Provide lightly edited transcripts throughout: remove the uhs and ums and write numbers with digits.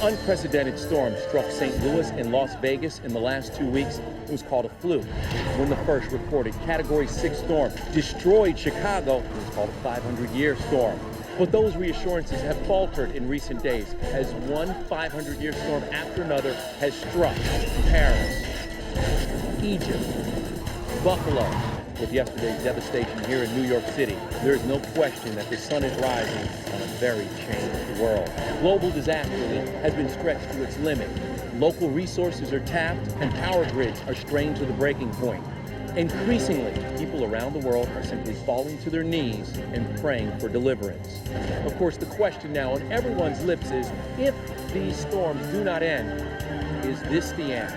unprecedented storm struck St. Louis and Las Vegas in the last 2 weeks. It was called a fluke. When the first recorded Category 6 storm destroyed Chicago, it was called a 500-year storm. But those reassurances have faltered in recent days as one 500-year storm after another has struck Paris, Egypt, Buffalo. With yesterday's devastation here in New York City, there is no question that the sun is rising on a very changed world. Global disaster relief has been stretched to its limit. Local resources are tapped and power grids are strained to the breaking point. Increasingly, people around the world are simply falling to their knees and praying for deliverance. Of course, the question now on everyone's lips is, if these storms do not end, is this the end?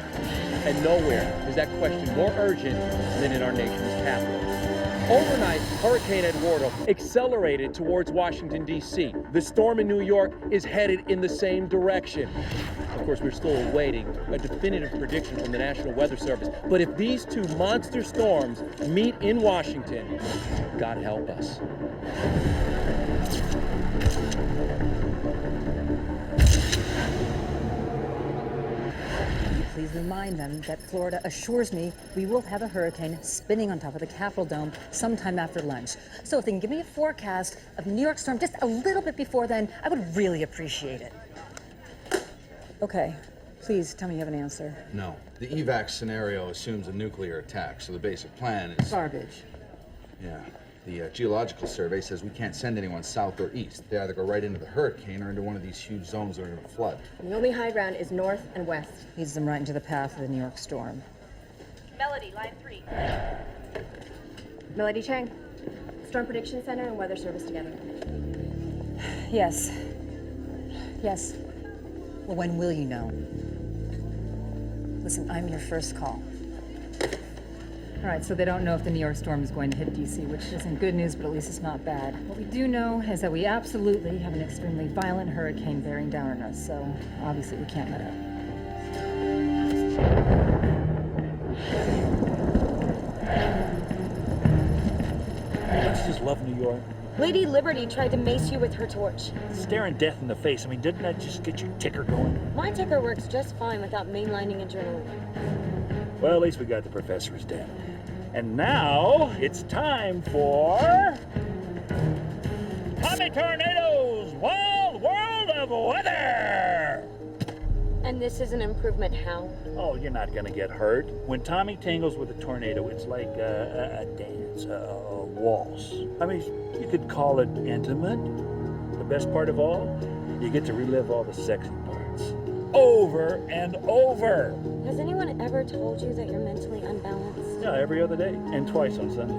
And nowhere is that question more urgent than in our nation's capital. Overnight, Hurricane Eduardo accelerated towards Washington, D.C. The storm in New York is headed in the same direction. Of course, we're still awaiting a definitive prediction from the National Weather Service. But if these two monster storms meet in Washington, God help us. Please remind them that Florida assures me we will have a hurricane spinning on top of the Capitol Dome sometime after lunch. So if they can give me a forecast of New York storm just a little bit before then, I would really appreciate it. Okay, please tell me you have an answer. No. The evac scenario assumes a nuclear attack, so the basic plan is... Garbage. Yeah. The geological survey says we can't send anyone south or east. They either go right into the hurricane or into one of these huge zones that are going to flood. The only high ground is north and west. Leads them right into the path of the New York storm. Melody, line 3. Melody Chang, Storm Prediction Center and Weather Service together. Yes. Yes. Well, when will you know? Listen, I'm your first call. All right, so they don't know if the New York storm is going to hit D.C., which isn't good news, but at least it's not bad. What we do know is that we absolutely have an extremely violent hurricane bearing down on us, so obviously we can't let up. Don't you just love New York? Lady Liberty tried to mace you with her torch. Staring death in the face. I mean, didn't that just get your ticker going? My ticker works just fine without mainlining adrenaline. Well, at least we got the professors dead. And now it's time for Tommy Tornado's Wild World of Weather! And this is an improvement how? Oh, you're not gonna get hurt. When Tommy tingles with a tornado, it's like a dance, a waltz. I mean, you could call it intimate. The best part of all, you get to relive all the sexy parts. Over and over. Has anyone ever told you that you're mentally unbalanced? Yeah, every other day, and twice on Sunday.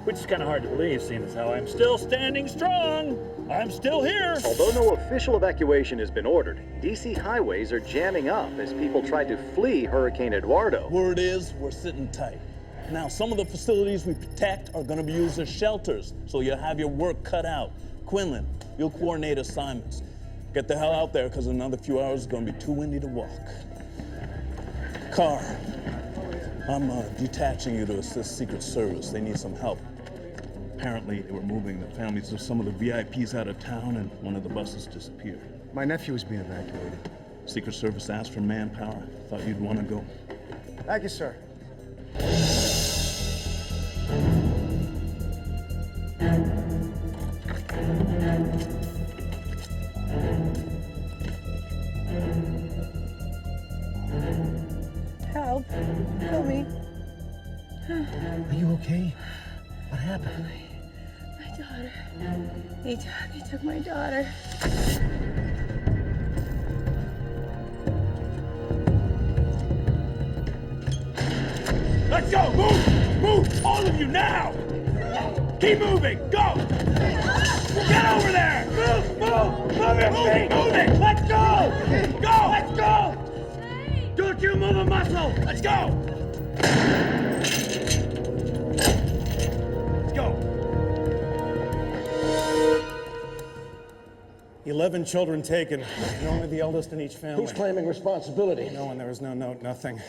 Which is kind of hard to believe, seeing as how I'm still standing strong. I'm still here. Although no official evacuation has been ordered, D.C. highways are jamming up as people try to flee Hurricane Eduardo. Word is, we're sitting tight. Now, some of the facilities we protect are going to be used as shelters, so you'll have your work cut out. Quinlan, you'll coordinate assignments. Get the hell out there, because in another few hours it's going to be too windy to walk. Carr, I'm detaching you to assist Secret Service. They need some help. Apparently, they were moving the families of some of the VIPs out of town, and one of the buses disappeared. My nephew is being evacuated. Secret Service asked for manpower. Thought you'd want to go. Thank you, sir. Help. Help me. Are you okay? What happened? My daughter. They took my daughter. Let's go! Move! Move! All of you now! Keep moving! Go! Get over there! Move! Move! Move your feet! Move it! Let's go! Go! Let's go! Don't you move a muscle! Let's go! Let's go! 11 children taken, and only the eldest in each family. Who's claiming responsibility? No one. There was no note, nothing.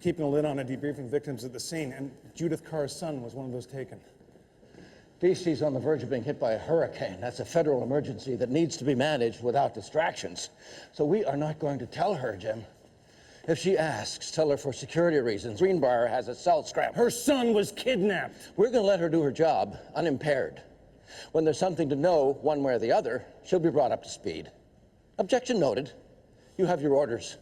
Keeping a lid on it, debriefing victims at the scene, and Judith Carr's son was one of those taken. DC's on the verge of being hit by a hurricane. That's a federal emergency that needs to be managed without distractions. So we are not going to tell her, Jim. If she asks, tell her for security reasons, Greenbrier has a cell scrambled. Her son was kidnapped. We're going to let her do her job, unimpaired. When there's something to know, one way or the other, she'll be brought up to speed. Objection noted. You have your orders.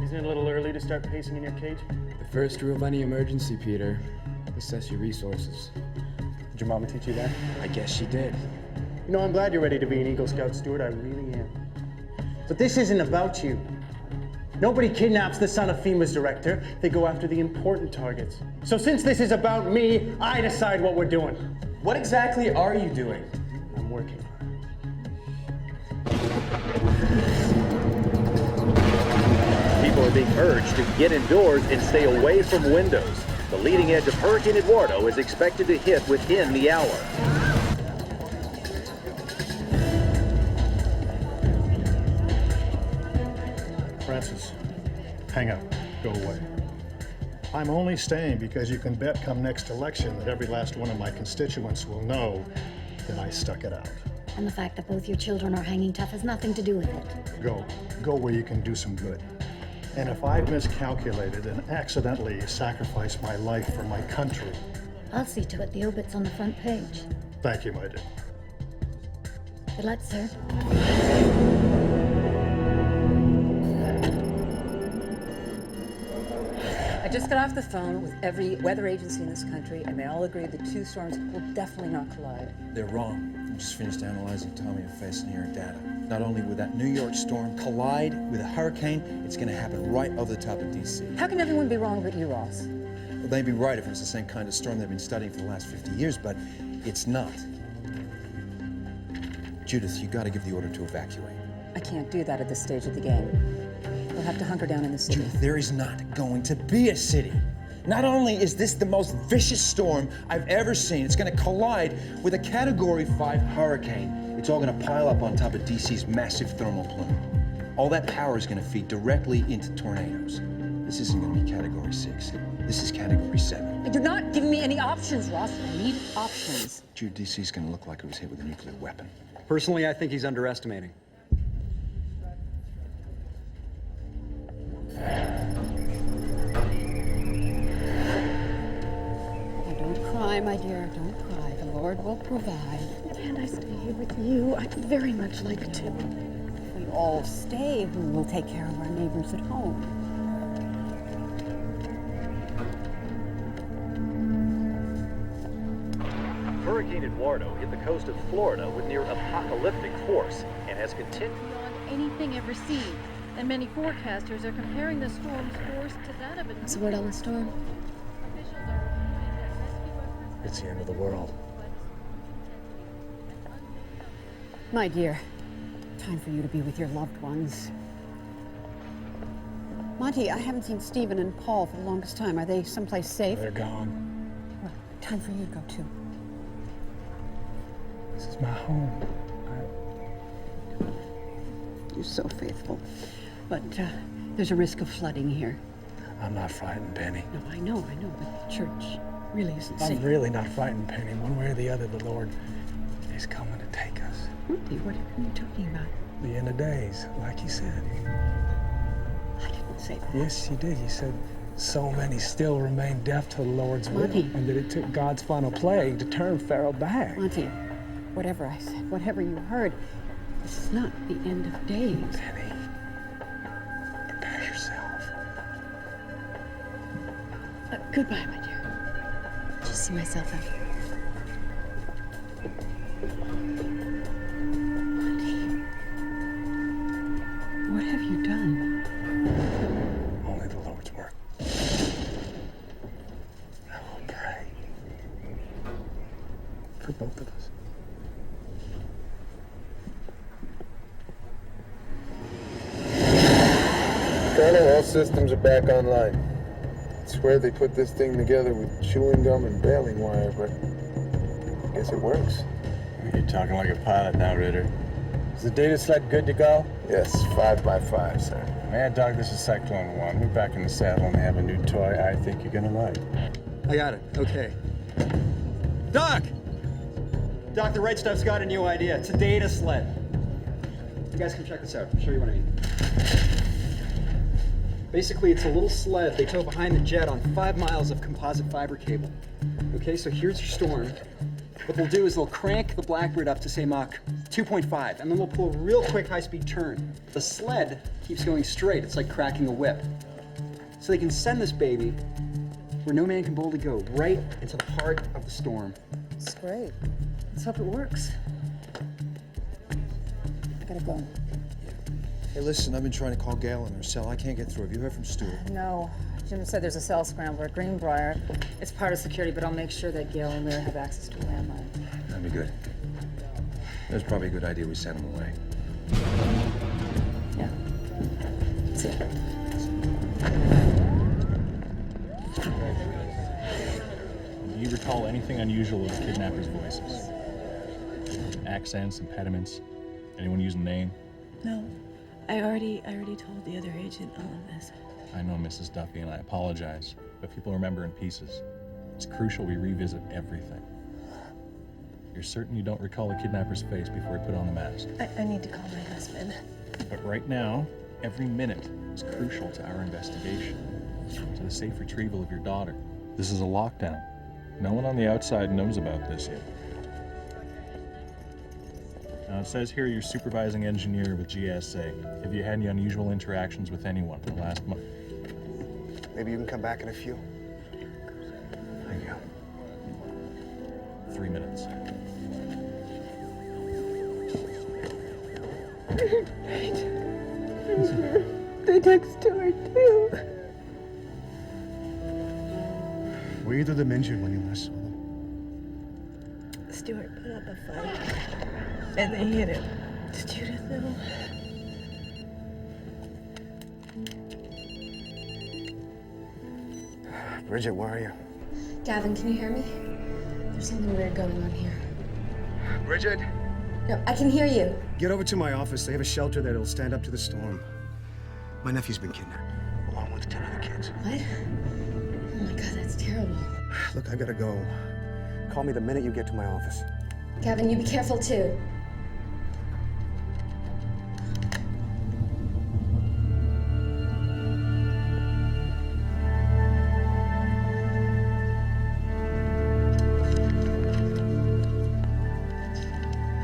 Isn't it a little early to start pacing in your cage? The first rule of any emergency, Peter. Assess your resources. Did your mama teach you that? I guess she did. You know, I'm glad you're ready to be an Eagle Scout, Stuart. I really am. But this isn't about you. Nobody kidnaps the son of FEMA's director. They go after the important targets. So since this is about me, I decide what we're doing. What exactly are you doing? I'm working. People are being urged to get indoors and stay away from windows. The leading edge of Hurricane Eduardo is expected to hit within the hour. Francis, hang up. Go away. I'm only staying because you can bet come next election that every last one of my constituents will know that I stuck it out. And the fact that both your children are hanging tough has nothing to do with it. Go. Go where you can do some good. And if I've miscalculated and accidentally sacrificed my life for my country... I'll see to it the obit's on the front page. Thank you, my dear. Good luck, sir. I just got off the phone with every weather agency in this country, and they all agree the two storms will definitely not collide. They're wrong. I just finished analyzing Tommy and facing here data. Not only will that New York storm collide with a hurricane, it's going to happen right over the top of D.C. How can everyone be wrong but you, Ross? Well, they'd be right if it was the same kind of storm they've been studying for the last 50 years, but it's not. Judith, you got to give the order to evacuate. I can't do that at this stage of the game. We'll have to hunker down in the city. Judith, there is not going to be a city. Not only is this the most vicious storm I've ever seen, it's going to collide with a Category 5 hurricane. It's all going to pile up on top of DC's massive thermal plume. All that power is going to feed directly into tornadoes. This isn't going to be Category 6. This is Category 7. You're not giving me any options, Ross. I need options. Jude, DC's going to look like it was hit with a nuclear weapon. Personally, I think he's underestimating. Don't cry, my dear. Don't cry. The Lord will provide. And I stay here with you. I'd very much like to. If we all stay, who will take care of our neighbors at home? Hurricane Eduardo hit the coast of Florida with near apocalyptic force and has continued beyond anything ever seen. And many forecasters are comparing the storm's force to that of a... What's the word on the storm? It's the end of the world. My dear, time for you to be with your loved ones. Monty, I haven't seen Stephen and Paul for the longest time. Are they someplace safe? They're gone. Well, time for you to go too. This is my home. You're so faithful. But there's a risk of flooding here. I'm not frightened, Penny. No, I know, but the church really isn't safe. I'm really not frightened, Penny. One way or the other, the Lord is coming to take us. Monty, what are you talking about? The end of days, like you said. I didn't say that. Yes, you did. You said so many still remain deaf to the Lord's will, Monty. and that it took God's final plague to turn Pharaoh back. Monty, whatever I said, whatever you heard, this is not the end of days. Penny, prepare yourself. Goodbye, my dear. Just see myself out. Monty, what have you done? Only the Lord's work. I will pray for both of us. Colonel, all systems are back online. I swear they put this thing together with chewing gum and baling wire, but I guess it works. You're talking like a pilot now, Ritter. Is the data sled good to go? Yes, 5 by 5, sir. Mad Dog, this is Cyclone 1. We're back in the saddle and they have a new toy I think you're gonna like. I got it. Okay. Doc! Doc, the right stuff's got a new idea. It's a data sled. You guys come check this out. I'll show you what I mean. Basically, it's a little sled they tow behind the jet on 5 miles of composite fiber cable. Okay, so here's your storm. What they'll do is they'll crank the Blackbird up to, say, Mach 2.5, and then they'll pull a real quick high-speed turn. The sled keeps going straight. It's like cracking a whip. So they can send this baby where no man can boldly go, right into the heart of the storm. It's great. Let's hope it works. I gotta go. Hey, listen, I've been trying to call Gail in her cell. I can't get through. Have you heard from Stuart? No. Jim said there's a cell scrambler at Greenbrier. It's part of security, but I'll make sure that Gail and Lear have access to a landline. That'd be good. That's probably a good idea we send him away. Yeah. See ya. Do you recall anything unusual with the kidnappers' voices? Accents, impediments? Anyone use a name? No. I already told the other agent all of this. I know, Mrs. Duffy, and I apologize, but people remember in pieces. It's crucial we revisit everything. You're certain you don't recall the kidnapper's face before he put on the mask? I need to call my husband. But right now, every minute is crucial to our investigation, to the safe retrieval of your daughter. This is a lockdown. No one on the outside knows about this yet. Now, it says here you're supervising engineer with GSA. Have you had any unusual interactions with anyone in the last month? Maybe you can come back in a few. Thank you. 3 minutes. Right. They took Stuart, too. Were either of them injured when you last saw them? Stuart put up a fight, and they hit him. Did Judith know? Bridget, where are you? Gavin, can you hear me? There's something weird going on here. Bridget? No, I can hear you. Get over to my office. They have a shelter there that'll stand up to the storm. My nephew's been kidnapped, along with 10 other kids. What? Oh my God, that's terrible. Look, I gotta go. Call me the minute you get to my office. Gavin, you be careful too.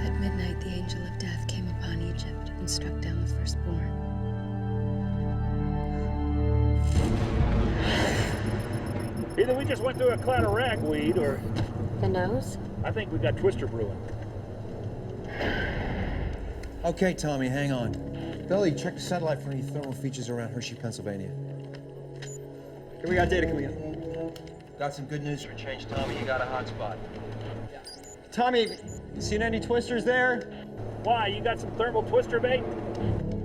At midnight, the angel of death came upon Egypt and struck down the firstborn. Either we just went through a cloud of ragweed, or... The nose? I think we got Twister brewing. Okay, Tommy, hang on. Billy, check the satellite for any thermal features around Hershey, Pennsylvania. Okay, we got data coming in. Got some good news for a change, Tommy. You got a hotspot. Tommy, you seen any twisters there? Why, you got some thermal twister bait?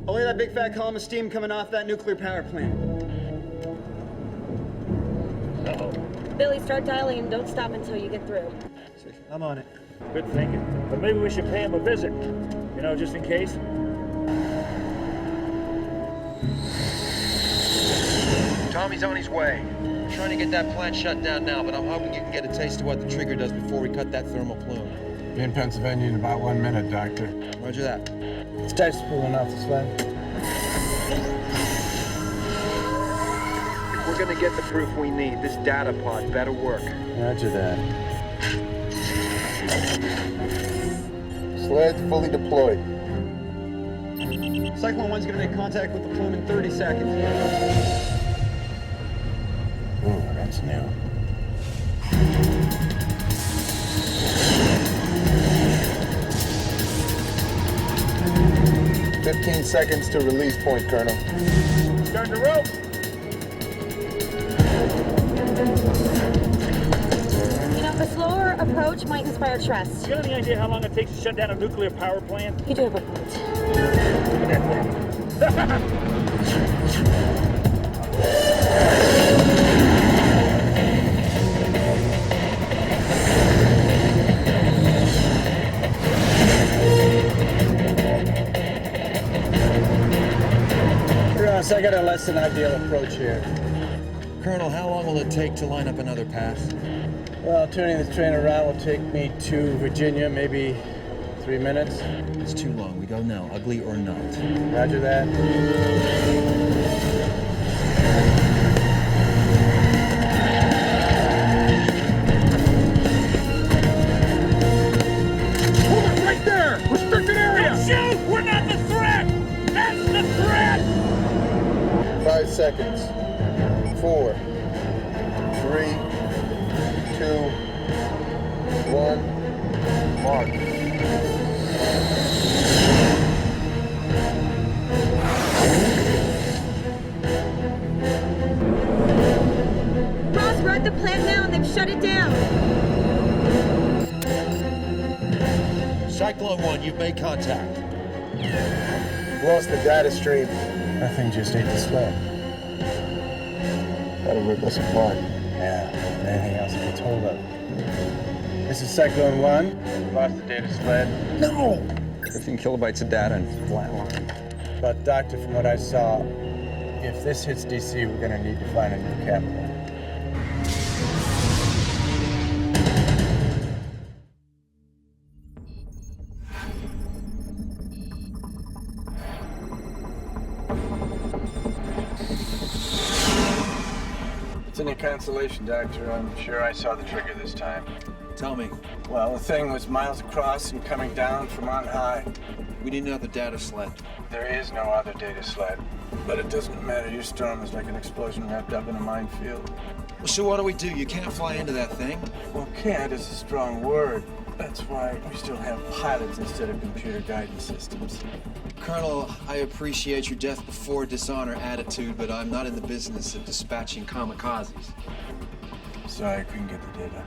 Only that big fat column of steam coming off that nuclear power plant. Uh-oh. Billy, start dialing and don't stop until you get through. I'm on it. Good thinking. But maybe we should pay him a visit. You know, just in case. Tommy's on his way. I'm trying to get that plant shut down now, but I'm hoping you can get a taste of what the trigger does before we cut that thermal plume. Be in Pennsylvania in about 1 minute, Doctor. Roger that. Starts pulling off the sled. If we're gonna get the proof we need, this data pod better work. Roger that. Sled's fully deployed. Cyclone 1's gonna make contact with the plume in 30 seconds. Ooh, that's new. "15 seconds to release point, Colonel." Starting to rope. You know, the slower approach might inspire trust. You got any idea how long it takes to shut down a nuclear power plant? You do have a point. Ross, I got a less than ideal approach here. Colonel, how long will it take to line up another pass? Well, turning the train around will take me to Virginia, maybe 3 minutes. It's too long. We go now, ugly or not. Roger that. Right there! Restricted area! Don't shoot! We're not the threat! That's the threat! 5 seconds. 4, 3, 2, 1. Mark. Ross, we're at the plant now and they've shut it down. Cyclone 1, you've made contact. Lost the data stream. That thing just ate the sled. That'll rip us apart. Yeah, anything else to get hold of. This is Cyclone 1. We lost the data sled. No! 15 kilobytes of data and flatline. But, Doctor, from what I saw, if this hits DC, we're going to need to find a new capital. It's any consolation, Doctor. I'm sure I saw the trigger this time. Tell me. Well, the thing was miles across and coming down from on high. We need another data sled. There is no other data sled. But it doesn't matter. Your storm is like an explosion wrapped up in a minefield. Well, so what do we do? You can't fly into that thing. Well, can't is a strong word. That's why we still have pilots instead of computer guidance systems. Colonel, I appreciate your death before dishonor attitude, but I'm not in the business of dispatching kamikazes. Sorry I couldn't get the data.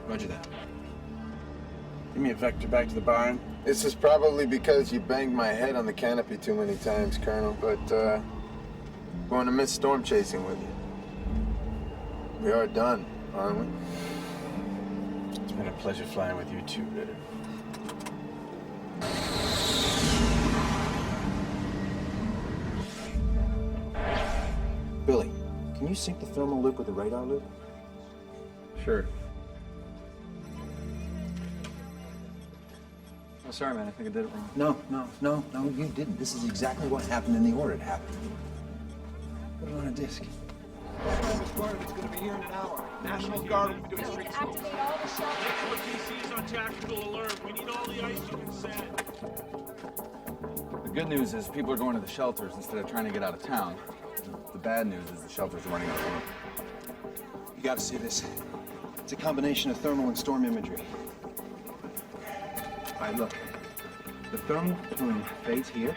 Roger that. Give me a vector back to the barn. This is probably because you banged my head on the canopy too many times, Colonel, but, going to miss storm chasing with you. We are done, aren't we? It's been a pleasure flying with you too, Ritter. Billy, can you sync the thermal loop with the radar loop? Sure. Oh, sorry, man. I think I did it wrong. No, you didn't. This is exactly what happened in the order it happened. Put it on a disc. It's going to be here in an hour. National Guard will be doing street sweeps. DC's on tactical alert. We need all the ice you can send. The good news is people are going to the shelters instead of trying to get out of town. The bad news is the shelters are running out of room. You gotta see this. It's a combination of thermal and storm imagery. All right, look. The thermal plume fades here,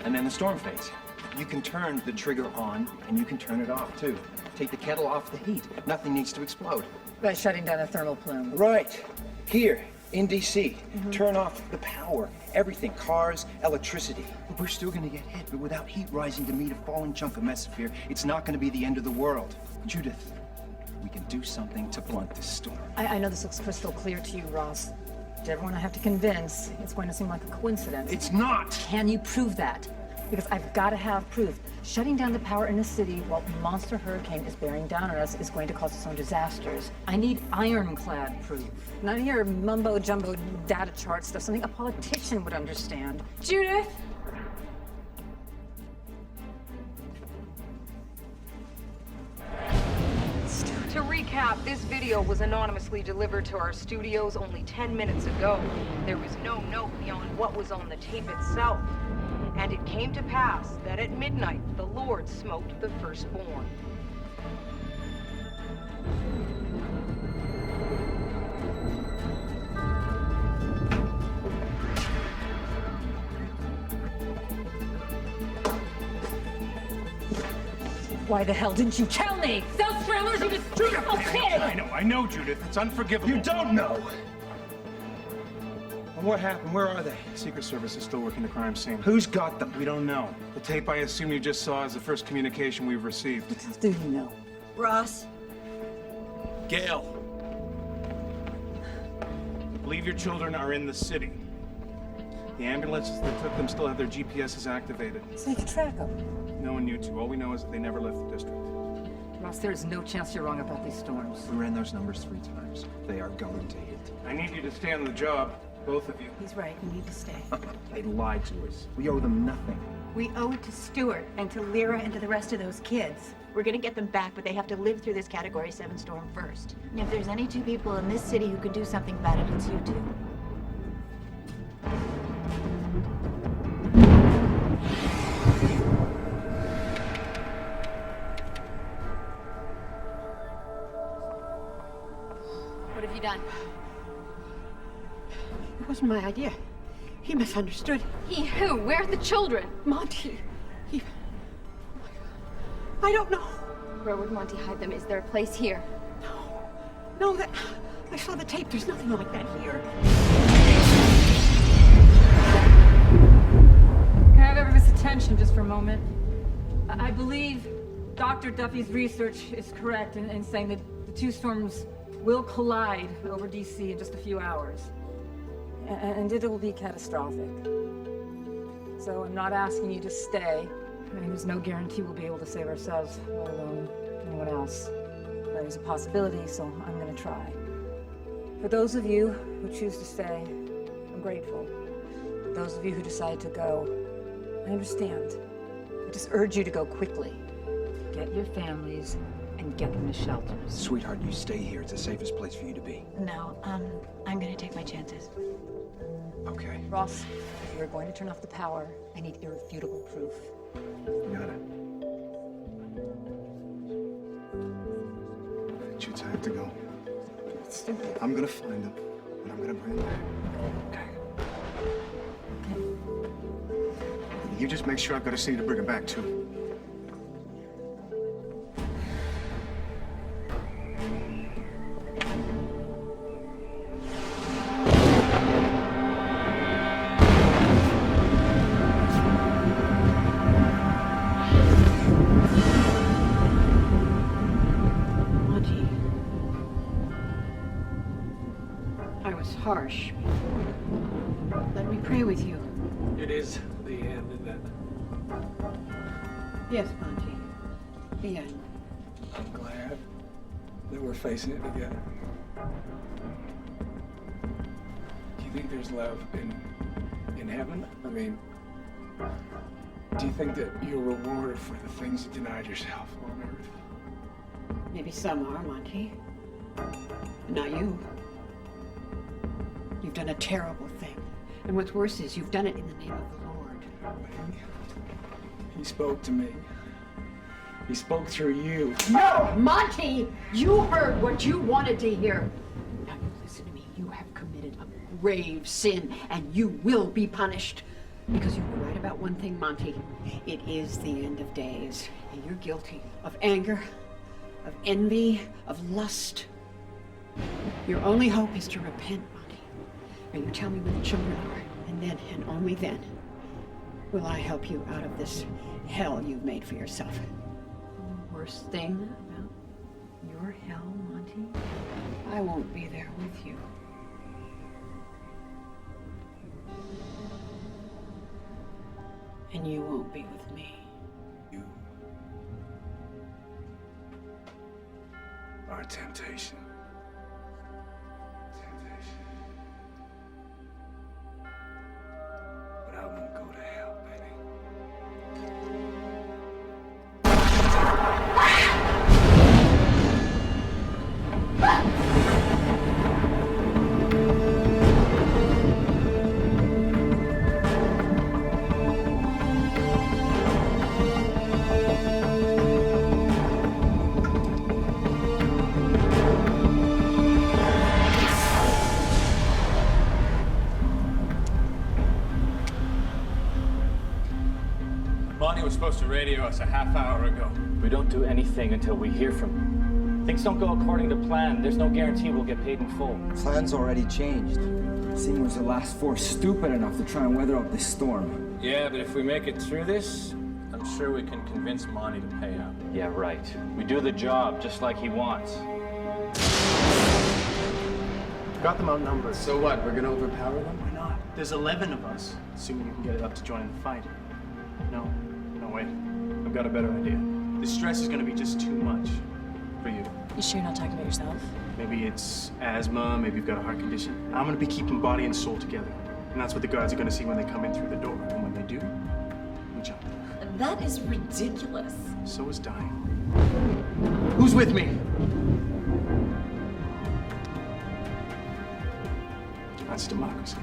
and then the storm fades. You can turn the trigger on, and you can turn it off, too. Take the kettle off the heat. Nothing needs to explode. By shutting down the thermal plume. Right. Here, in D.C. Turn off the power. Everything. Cars, electricity. We're still gonna get hit, but without heat rising to meet a falling chunk of mesosphere, it's not gonna be the end of the world. Judith, we can do something to blunt this storm. I know this looks crystal clear to you, Ross. To everyone I have to convince, it's going to seem like a coincidence. It's not! Can you prove that? Because I've got to have proof. Shutting down the power in a city while a monster hurricane is bearing down on us is going to cause its own disasters. I need ironclad proof. None of your mumbo-jumbo data chart stuff, something a politician would understand. Judith! To recap, this video was anonymously delivered to our studios only 10 minutes ago. There was no note beyond what was on the tape itself. And it came to pass that at midnight, the Lord smote the firstborn. Why the hell didn't you tell me? Those scramblers are just beautiful kids! I know, Judith. It's unforgivable. You don't know! What happened? Where are they? Secret Service is still working the crime scene. Who's got them? We don't know. The tape I assume you just saw is the first communication we've received. What do you know? Ross? Gail! I believe your children are in the city. The ambulances that took them still have their GPSs activated. So you can track them. No one knew to. All we know is that they never left the district. Ross, there is no chance you're wrong about these storms. We ran those numbers 3 times. They are going to hit. I need you to stay on the job, both of you. He's right. We need to stay. They lied to us. We owe them nothing. We owe it to Stuart and to Lyra and to the rest of those kids. We're gonna get them back, but they have to live through this Category 7 storm first. And if there's any 2 people in this city who could do something about it, it's you 2. What have you done? It wasn't my idea. He misunderstood. He who? Where are the children? Monty. I don't know. Where would Monty hide them? Is there a place here? No, that... I saw the tape. There's nothing like that here. Can I have everyone's attention just for a moment? I believe Dr. Duffy's research is correct in saying that the 2 storms will collide over DC in just a few hours. And it will be catastrophic. So I'm not asking you to stay. I mean, there's no guarantee we'll be able to save ourselves, let alone anyone else. There's a possibility, so I'm gonna try. For those of you who choose to stay, I'm grateful. For those of you who decide to go, I understand. I just urge you to go quickly. Get your families and get them to shelters. Sweetheart, you stay here. It's the safest place for you to be. No, I'm gonna take my chances. Okay. Ross, if you're going to turn off the power, I need irrefutable proof. Got it. It's your time to go. It's stupid. I'm gonna find them, and I'm gonna bring them back. Okay? You just make sure I've got a city to bring them back to. Harsh. Let me pray with you. It is the end, isn't it? Yes, Monty. The end. I'm glad that we're facing it together. Do you think there's love in heaven? I mean, do you think that you're rewarded for the things you denied yourself on earth? Maybe some are, Monty. But not you. You've done a terrible thing. And what's worse is you've done it in the name of the Lord. He spoke to me. He spoke through you. No, Monty! You heard what you wanted to hear. Now you listen to me. You have committed a grave sin, and you will be punished. Because you were right about one thing, Monty. It is the end of days, and you're guilty of anger, of envy, of lust. Your only hope is to repent, Monty. Now you tell me where the children are, and then, and only then, will I help you out of this hell you've made for yourself. The worst thing about your hell, Monty, I won't be there with you. And you won't be with me. You are temptation. But I won't go to hell, baby. Bonnie was supposed to radio us a half hour ago. We don't do anything until we hear from them. Things don't go according to plan. There's no guarantee we'll get paid in full. Plan's already changed. Seeing was the last four stupid enough to try and weather out this storm. Yeah, but if we make it through this, I'm sure we can convince Monty to pay up. Yeah, right. We do the job just like he wants. Got them outnumbered. So what? We're gonna overpower them? Why not? There's 11 of us, assuming you can get it up to join in the fight. No, wait. I've got a better idea. The stress is gonna be just too much for you. You sure you're not talking about yourself? Maybe it's asthma, maybe you've got a heart condition. I'm gonna be keeping body and soul together. And that's what the guards are gonna see when they come in through the door. And when they do, we jump. That is ridiculous. So is dying. Who's with me? That's democracy.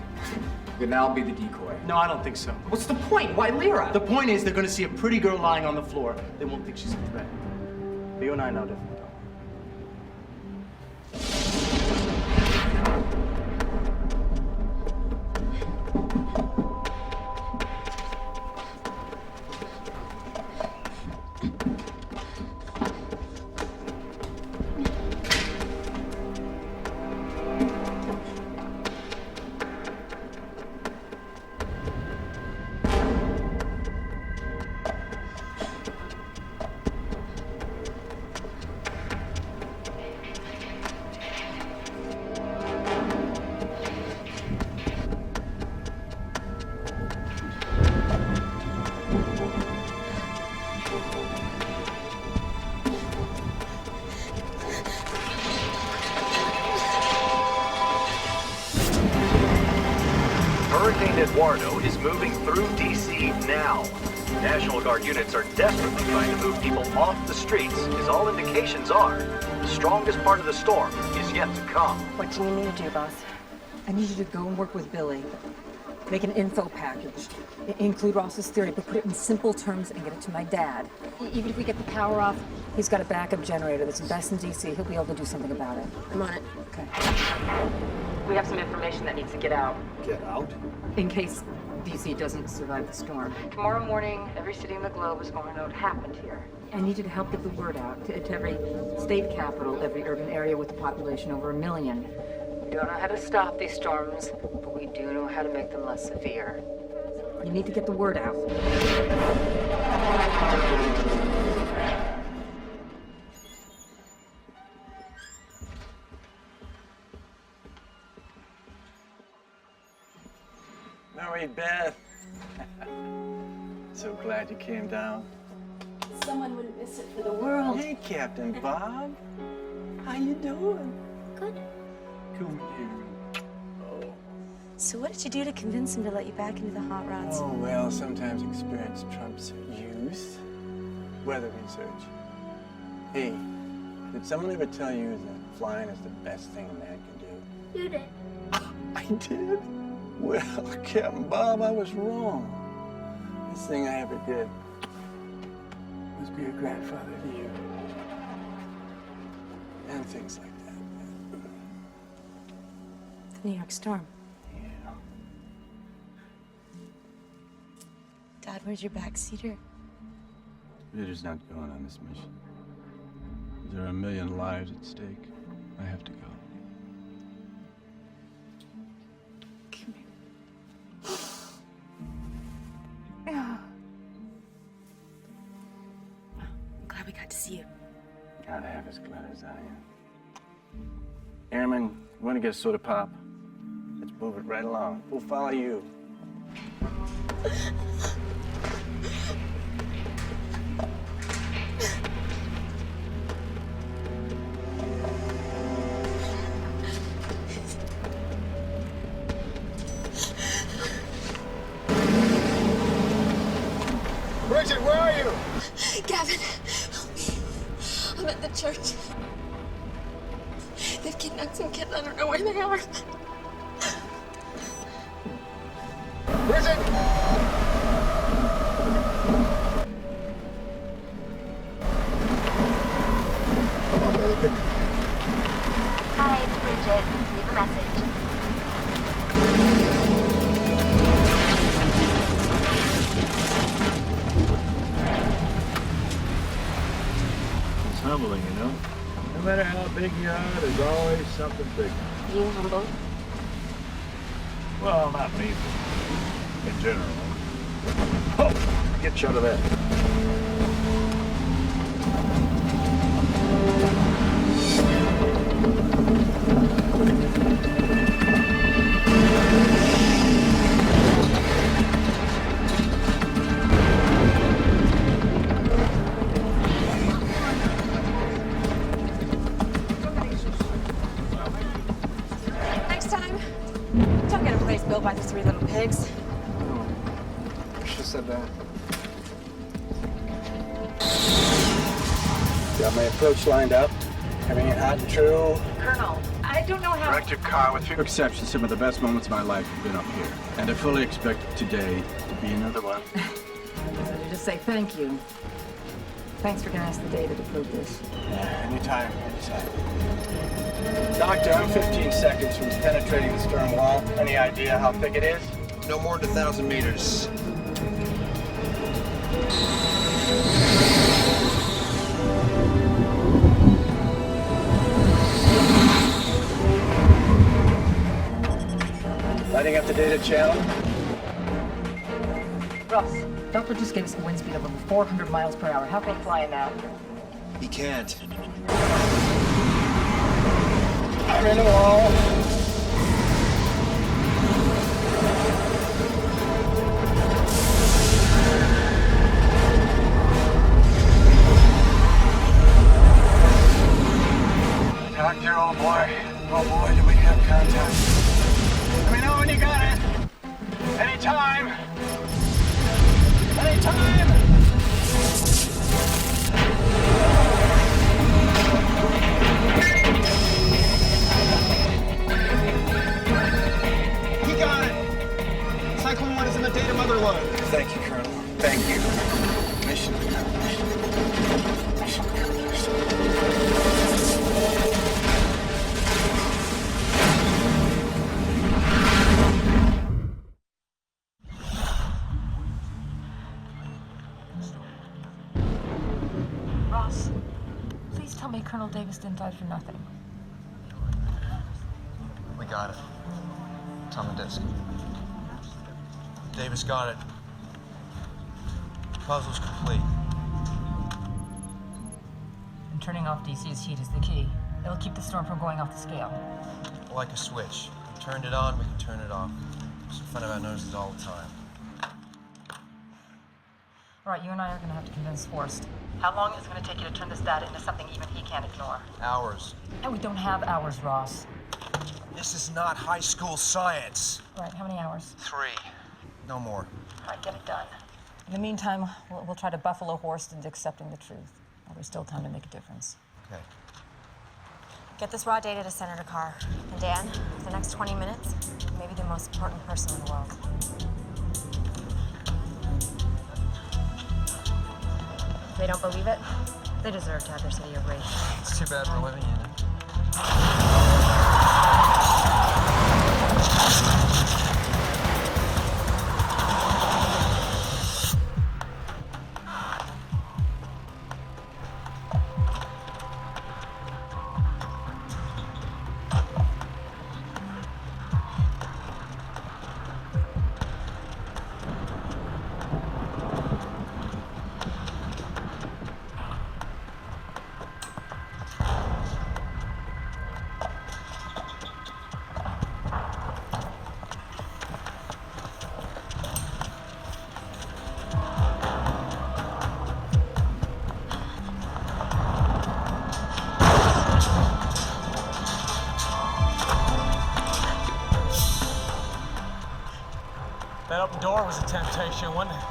Then I'll be the decoy. No, I don't think so. What's the point? Why Lyra? The point is they're gonna see a pretty girl lying on the floor. They won't think she's a threat. But you and I know different. Hurricane Eduardo is moving through D.C. now. National Guard units are desperately trying to move people off the streets, as all indications are the strongest part of the storm is yet to come. What do you need me to do, boss? I need you to go and work with Billy. Make an info package. Include Ross's theory, but put it in simple terms and get it to my dad. Even if we get the power off, he's got a backup generator that's the best in DC. He'll be able to do something about it. I'm on it. Okay. We have some information that needs to get out. Get out? In case DC doesn't survive the storm. Tomorrow morning, every city in the globe is going to know what happened here. I need you to help get the word out to every state capital, every urban area with a population over 1 million. We don't know how to stop these storms, but we do know how to make them less severe. You need to get the word out. Mary Beth. So glad you came down. Someone wouldn't miss it for the world. Hey, Captain Bob. How you doing? Good. Come here. Oh. So what did you do to convince him to let you back into the hot rods? Oh, well, sometimes experience trumps youth. Weather research. Hey, did someone ever tell you that flying is the best thing a man can do? You did. I did? Well, Captain Bob, I was wrong. Best thing I ever did was be a grandfather to you. And things like that. The New York storm. Yeah. Dad, where's your backseater? Ritter's not going on this mission. There are 1 million lives at stake. I have to go. Glad we got to see you. Gotta have as glad as I am. Airman, you want to get a soda pop? Let's move it right along. We'll follow you. Bridget, where are you? Gavin, help me. I'm at the church. They've kidnapped some kids. I don't know where they are. Bridget! Come on, baby. Hi, it's Bridget. Leave a message. It's humbling, you know? No matter how big you are, there's always something bigger. You humble? Well, not me, but in general. Oh, get you out of that. Next time, don't get a place built by the three little pigs. I should have said that. Got my approach lined up. Everything hot and true. Colonel, I don't know how... Direct your car with few exceptions. Some of the best moments of my life have been up here. And I fully expect today to be another one. So to just say thank you. Thanks for giving us the data to prove this. Yeah, anytime. Doctor, I'm 15 seconds from penetrating the stern wall. Any idea how thick it is? No more than 1,000 meters. Lighting up the data channel. Ross, Doppler just gave us a wind speed of over 400 miles per hour. How can he fly in that? He can't. I'm in the wall. Doctor, oh boy, do we have contact. Let me know when you got it. Anytime. Anytime. He got it! Cyclone 1 is in the data motherload. Thank you, Colonel. Thank you. Mission accomplished. Mission accomplished. Ross, please tell me Colonel Davis didn't die for nothing. We got it. Tom and Disk. Davis got it. Puzzle's complete. And turning off DC's heat is the key. It'll keep the storm from going off the scale. Like a switch. We turned it on, we can turn it off. It's in front of our noses all the time. All right, you and I are going to have to convince Forrest. How long is it going to take you to turn this data into something even he can't ignore? Hours. And we don't have hours, Ross. This is not high school science. All right, how many hours? 3. No more. All right, get it done. In the meantime, we'll try to buffalo Horst into accepting the truth. While there's still time to make a difference. Okay. Get this raw data to Senator Carr. And Dan, for the next 20 minutes, maybe the most important person in the world. If they don't believe it, they deserve to have their city erased. It's too bad we're living in it. That open door was a temptation, wasn't it?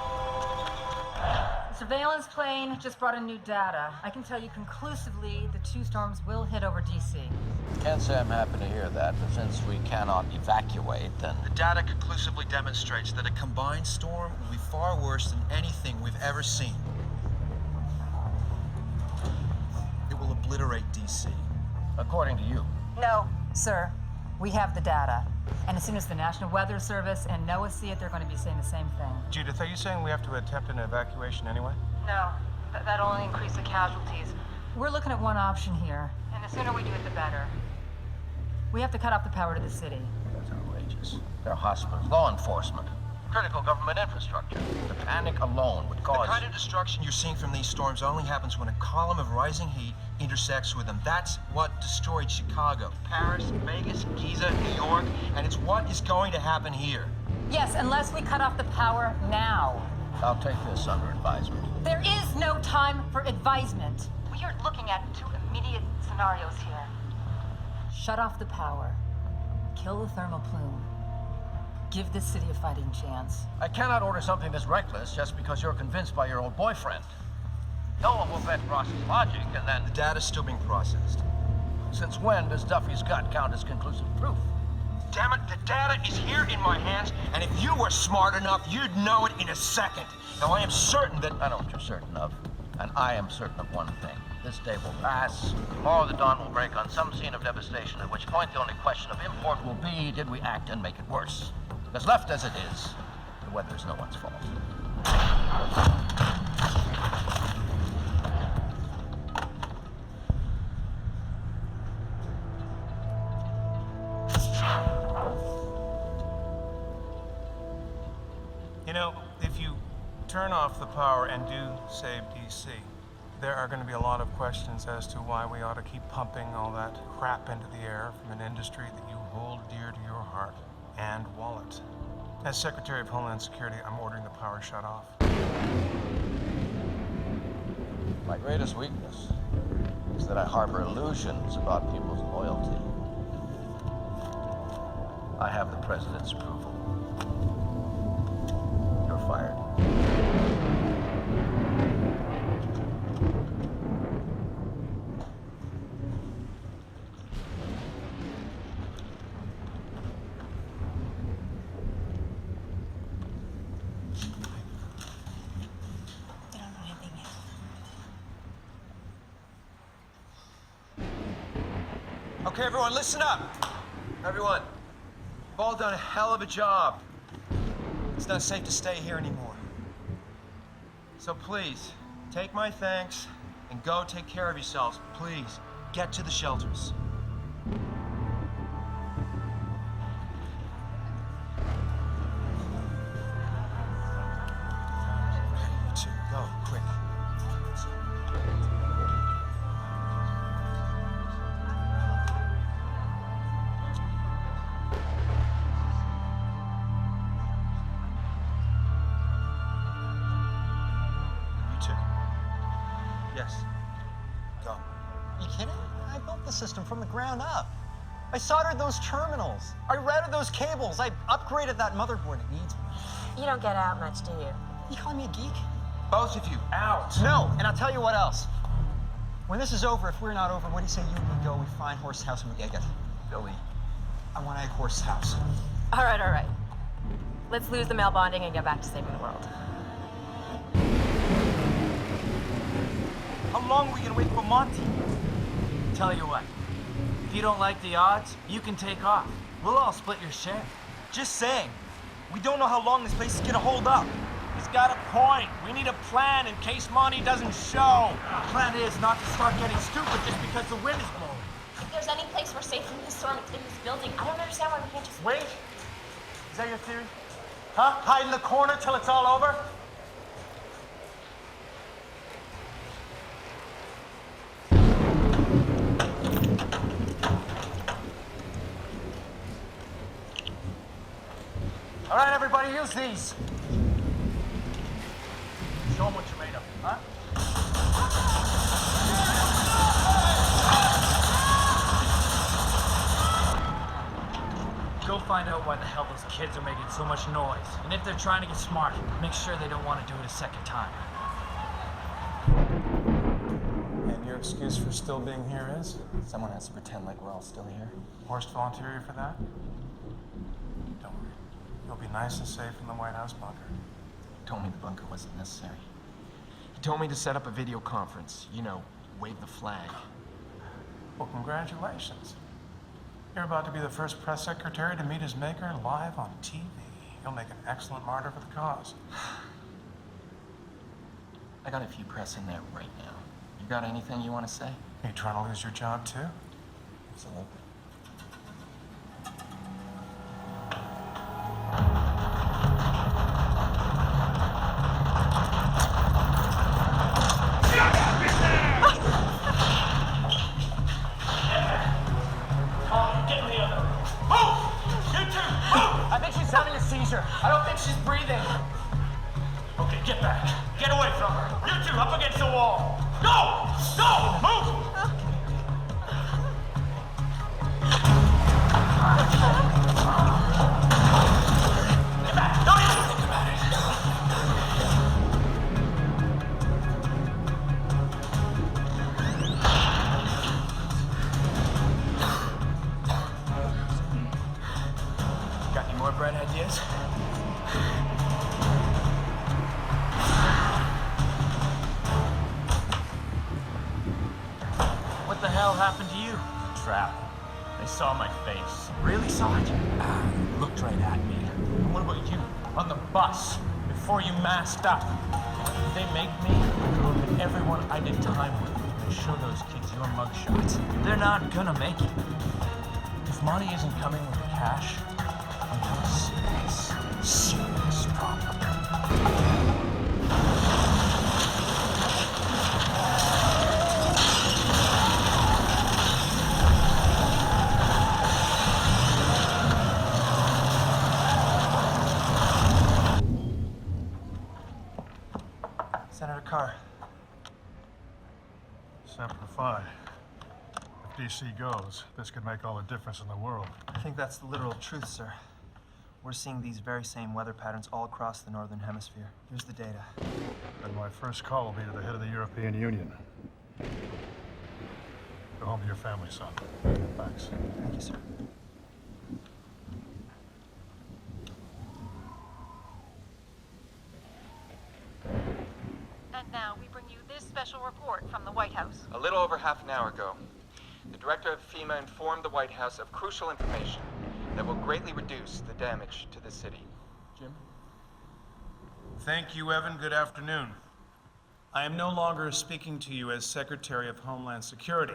The surveillance plane just brought in new data. I can tell you conclusively the two storms will hit over DC. Can't say I'm happy to hear that, but since we cannot evacuate, then... The data conclusively demonstrates that a combined storm will be far worse than anything we've ever seen. It will obliterate DC. According to you. No, sir. We have the data. And as soon as the National Weather Service and NOAA see it, they're going to be saying the same thing. Judith, are you saying we have to attempt an evacuation anyway? No, that'll only increase the casualties. We're looking at one option here, and the sooner we do it, the better. We have to cut off the power to the city. That's outrageous. There are hospitals, law enforcement, critical government infrastructure. The panic alone would cause... The kind of destruction you're seeing from these storms only happens when a column of rising heat intersects with them. That's what destroyed Chicago, Paris, Vegas, Giza, New York, and it's what is going to happen here. Yes, unless we cut off the power now. I'll take this under advisement. There is no time for advisement. We are looking at 2 immediate scenarios here. Shut off the power. Kill the thermal plume. Give this city a fighting chance. I cannot order something this reckless just because you're convinced by your old boyfriend. No one will vet Ross's logic, and then... The data's still being processed. Since when does Duffy's gut count as conclusive proof? Damn it, the data is here in my hands, and if you were smart enough, you'd know it in a second. Now, I am certain that... I know what you're certain of, and I am certain of one thing. This day will pass, tomorrow the dawn will break on some scene of devastation, at which point the only question of import will be, did we act and make it worse? Because left as it is, the weather is no one's fault. You know, if you turn off the power and do save DC, there are going to be a lot of questions as to why we ought to keep pumping all that crap into the air from an industry that you hold dear to your heart and wallet. As Secretary of Homeland Security, I'm ordering the power shut off. My greatest weakness is that I harbor illusions about people's loyalty. I have the president's approval. You're fired. Okay, everyone, listen up. Everyone, you've all done a hell of a job. It's not safe to stay here anymore. So please, take my thanks and go take care of yourselves. Please, get to the shelters. You two, go, quick. Yes. Go. You kidding? I built the system from the ground up. I soldered those terminals. I routed those cables. I upgraded that motherboard. It needs me. You don't get out much, do you? You calling me a geek? Both of you, out. No, and I'll tell you what else. When this is over, if we're not over, what do you say you and me go, we find Horse House and we egg it? Billy. I want to egg Horse House. All right, all right. Let's lose the male bonding and get back to saving the world. How long are we gonna wait for Monty? Tell you what, if you don't like the odds, you can take off. We'll all split your share. Just saying, we don't know how long this place is gonna hold up. He's got a point. We need a plan in case Monty doesn't show. The plan is not to start getting stupid just because the wind is blowing. If there's any place we're safe from this storm, it's in this building. I don't understand why we can't just... Wait? Is that your theory? Huh? Hide in the corner till it's all over? All right, everybody, use these. Show them what you're made of, huh? Go find out why the hell those kids are making so much noise. And if they're trying to get smart, make sure they don't want to do it a second time. And your excuse for still being here is? Someone has to pretend like we're all still here. Horst volunteer you for that? Don't worry. You'll be nice and safe in the White House bunker. He told me the bunker wasn't necessary. He told me to set up a video conference. You know, wave the flag. Well, congratulations. You're about to be the first press secretary to meet his maker live on TV. You'll make an excellent martyr for the cause. I got a few press in there right now. You got anything you want to say? Are you trying to lose your job, too? Absolutely. her. I don't think she's breathing. Okay, get back. Get away from her. You two, up against the wall. Go! Go! Move! Get back! Don't even think about it. Got any more bright ideas? What the hell happened to you? Trap. They saw my face. Really saw it? Looked right at me. What about you? On the bus, before you masked up. They make me look at everyone I did time with. They show those kids your mugshots. They're not gonna make it. If Monty isn't coming with the cash, I'm gonna serious problem. Senator Carr. Semper Fi. If DC goes, this could make all the difference in the world. I think that's the literal truth, sir. We're seeing these very same weather patterns all across the Northern Hemisphere. Here's the data. And my first call will be to the head of the European Union. Go home to your family, son. Thanks. Thank you, sir. And now we bring you this special report from the White House. A little over half an hour ago, the director of FEMA informed the White House of crucial information that will greatly reduce the damage to the city. Jim? Thank you, Evan. Good afternoon. I am no longer speaking to you as Secretary of Homeland Security.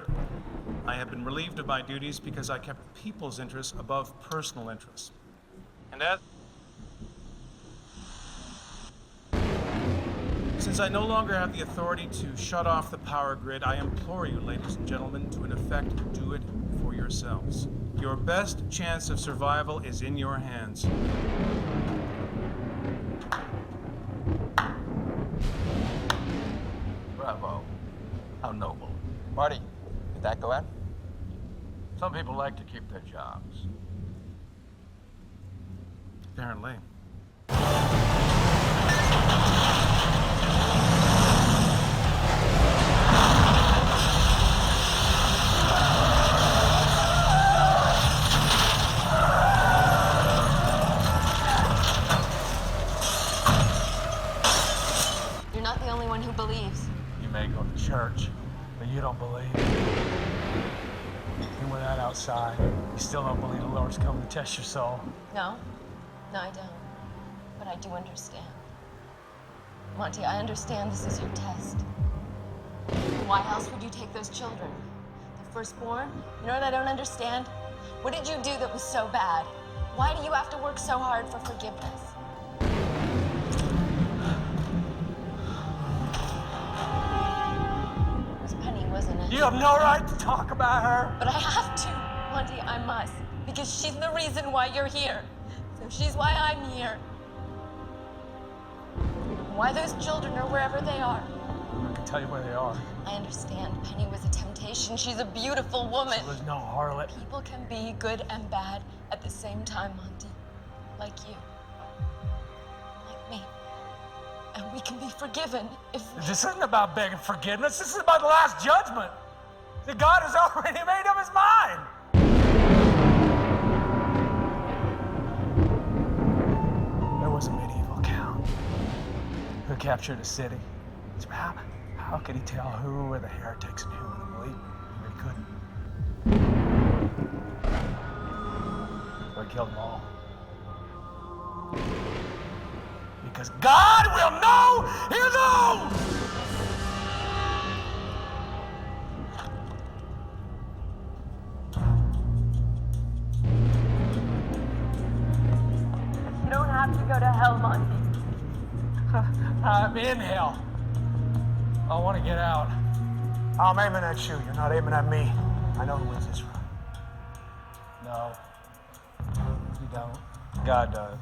I have been relieved of my duties because I kept people's interests above personal interests. And since I no longer have the authority to shut off the power grid, I implore you, ladies and gentlemen, to in effect do it for yourselves. Your best chance of survival is in your hands. Bravo. How noble. Marty, did that go out? Some people like to keep their jobs. Apparently. You're not the only one who believes. You may go to church, but you don't believe. Even with that outside, you still don't believe the Lord's coming to test your soul. No, I don't. But I do understand. Monty, I understand this is your test. Why else would you take those children? The firstborn? You know what I don't understand? What did you do that was so bad? Why do you have to work so hard for forgiveness? It was Penny, wasn't it? You have no right to talk about her. But I have to, Monty, I must. Because she's the reason why you're here. So she's why I'm here. Why those children are wherever they are. I can tell you where they are. I understand Penny was a temptation. She's a beautiful woman. So there's no harlot. People can be good and bad at the same time, Monty. Like you. Like me. And we can be forgiven if we... This isn't about begging forgiveness. This is about the last judgment. That God has already made up his mind. There was a medieval count who captured a city. So how could he tell who were the heretics and who were the believers? He couldn't. So he killed them all. Because God will know his own! You don't have to go to hell, Monty. I'm in hell. I want to get out. I'm aiming at you. You're not aiming at me. I know who wins this round. No. You don't. God does.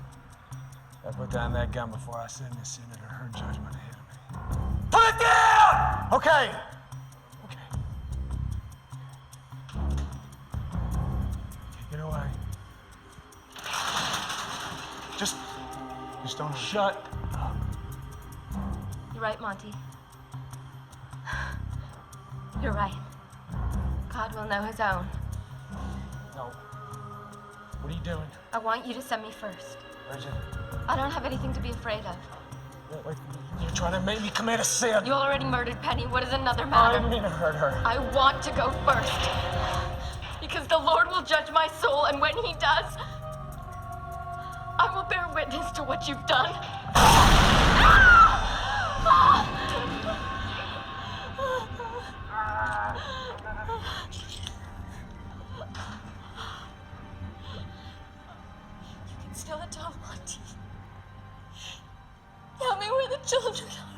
I put down that gun before I send this senator her judgment ahead of me. Put it down! Okay. Take it away. Just don't shut up. You're right, Monty. You're right. God will know his own. No. What are you doing? I want you to send me first. Bridget. I don't have anything to be afraid of. Wait, you're trying to make me commit a sin. You already murdered Penny. What does another matter? I didn't mean to hurt her. I want to go first. Because the Lord will judge my soul, and when he does, I will bear witness to what you've done. You can still adopt Monty. Tell me where the children are.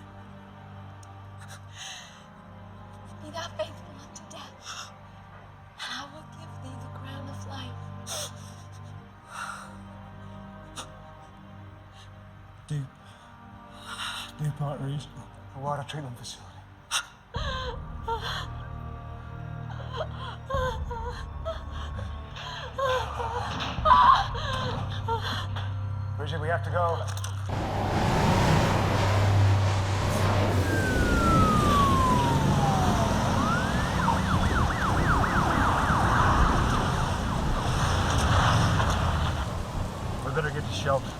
Be thou faithful unto death, and I will give thee the crown of life. DuPont Regional Water Treatment Facility. Bridget, we have to go. We better get to shelter.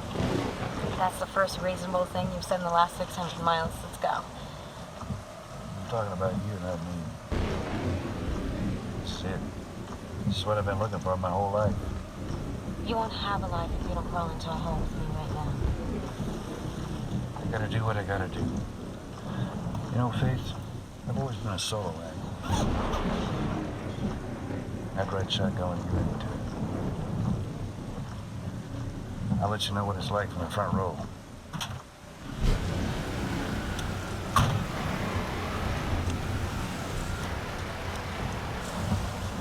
That's the first reasonable thing you've said in the last 600 miles. Let's go. I'm talking about you, not me. That's it. This is what I've been looking for my whole life. You won't have a life if you don't crawl into a hole with me right now. I gotta do what I gotta do. You know, Faith, I've always been a solo act. After I'd shot going, you into it. I'll let you know what it's like from the front row.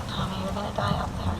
Tommy, you're gonna die out there.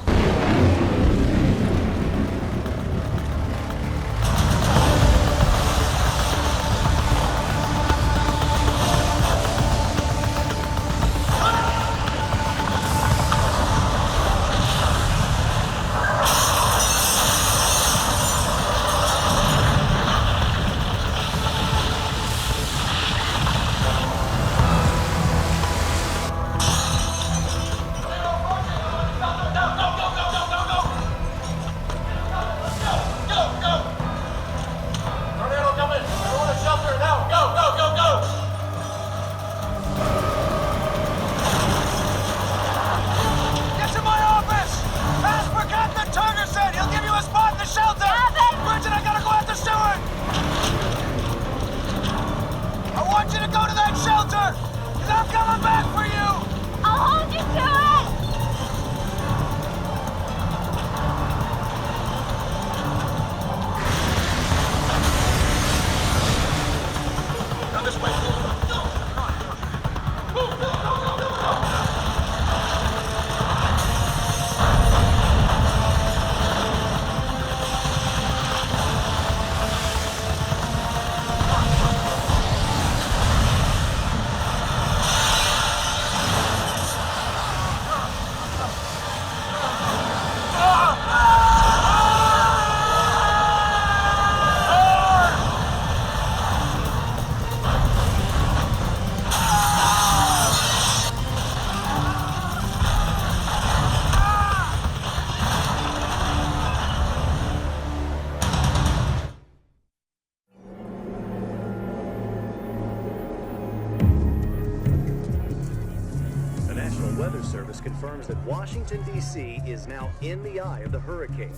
Confirms that Washington, D.C. is now in the eye of the hurricane.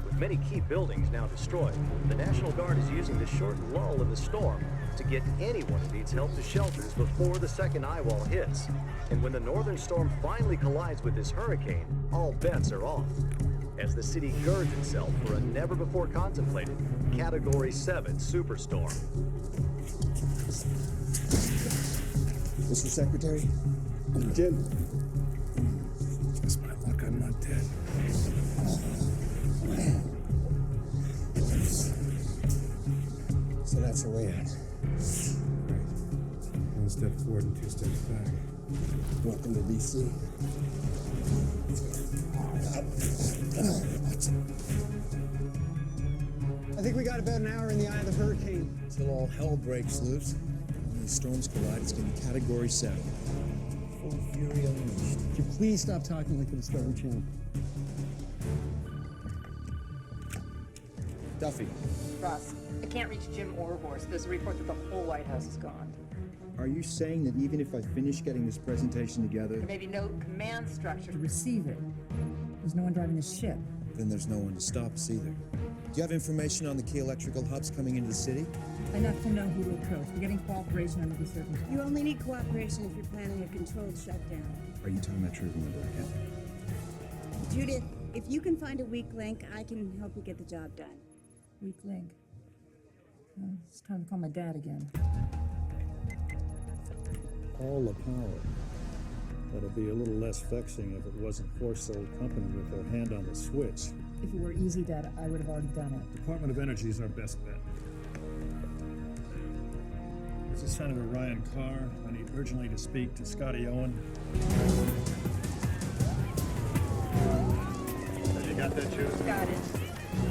With many key buildings now destroyed, the National Guard is using the short lull of the storm to get anyone who needs help to shelters before the second eye wall hits. And when the northern storm finally collides with this hurricane, all bets are off, as the city girds itself for a never-before-contemplated Category 7 superstorm. Mr. Secretary, Jim. Just my luck, I'm not dead. That's our way out. Right. 1 step forward and 2 steps back. Welcome to DC. I think we got about an hour in the eye of the hurricane. Till all hell breaks loose. When these storms collide, it's going to be Category 7. Full fury unleashed. Could you please stop talking like the Discovery Channel? Duffy, Ross, I can't reach Jim or Horst. There's a report that the whole White House is gone. are you saying that even if I finish getting this presentation together, There may be no command structure To receive it. There's no one driving the ship. then there's no one to stop us either? Do you have information on the key electrical hubs coming into the city? Enough to know who to approach. We're getting cooperation under the circumstances. You only need cooperation if you're planning a controlled shutdown. Are you talking about True Remember again? Judith, if you can find a weak link, I can help you get the job done. Weak link. It's time to call my dad again. All the power. That'd be a little less vexing if it wasn't Force-sold company with their hand on the switch. If it were easy, Dad, I would have already done it. Department of Energy is our best bet. This is Senator Ryan Carr. I need urgently to speak to Scotty Owen. You got that, Jude? Got it.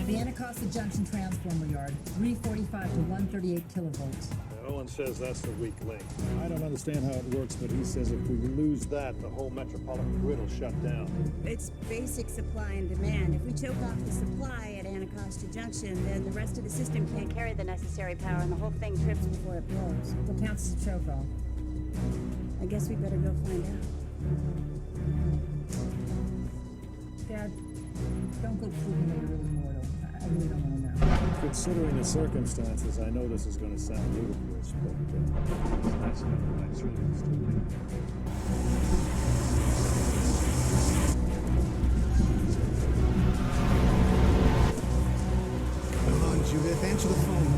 The Anacostia Junction Transformer Yard, 345 to 138 kilovolts. Owen says that's the weak link. I don't understand how it works, but he says if we lose that, the whole metropolitan grid will shut down. It's basic supply and demand. If we choke off the supply at Anacostia Junction, then the rest of the system can't carry the necessary power and the whole thing trips before it blows. What counts as a choke off? I guess we better go find out. Dad, don't go proving that you're really mortal. I really don't want to know. Considering the circumstances, I know this is going to sound ludicrous, but it's nice to have a nice release to Come on, Judith, answer the phone.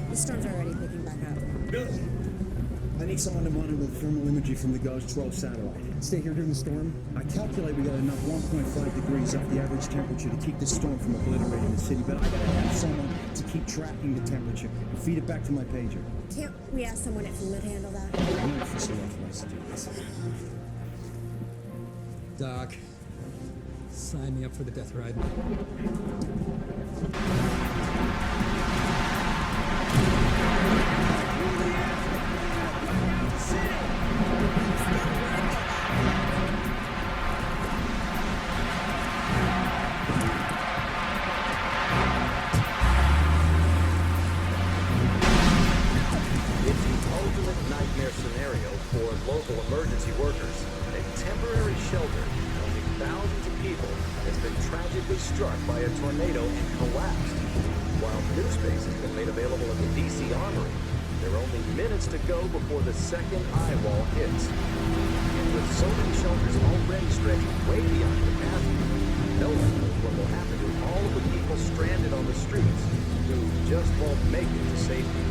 The storm's already picking back up. Billy! I need someone to monitor the thermal imagery from the Gauge 12 satellite. Stay here during the storm? I calculate we got enough 1.5 degrees up the average temperature to keep this storm from obliterating the city, but I gotta have someone to keep tracking the temperature and feed it back to my pager. Can't we ask someone at FEMA to handle that? I'm not officially authorized to do this. Doc, sign me up for the death ride. It's the ultimate nightmare scenario for local emergency workers. A temporary shelter housing thousands of people has been tragically struck by a tornado and collapsed. While new space has been made available at the DC Armory, there are only minutes to go before the second eye wall hits. And with so many shelters already stretching way beyond capacity, no one knows what will happen to all of the people stranded on the streets who just won't make it to safety.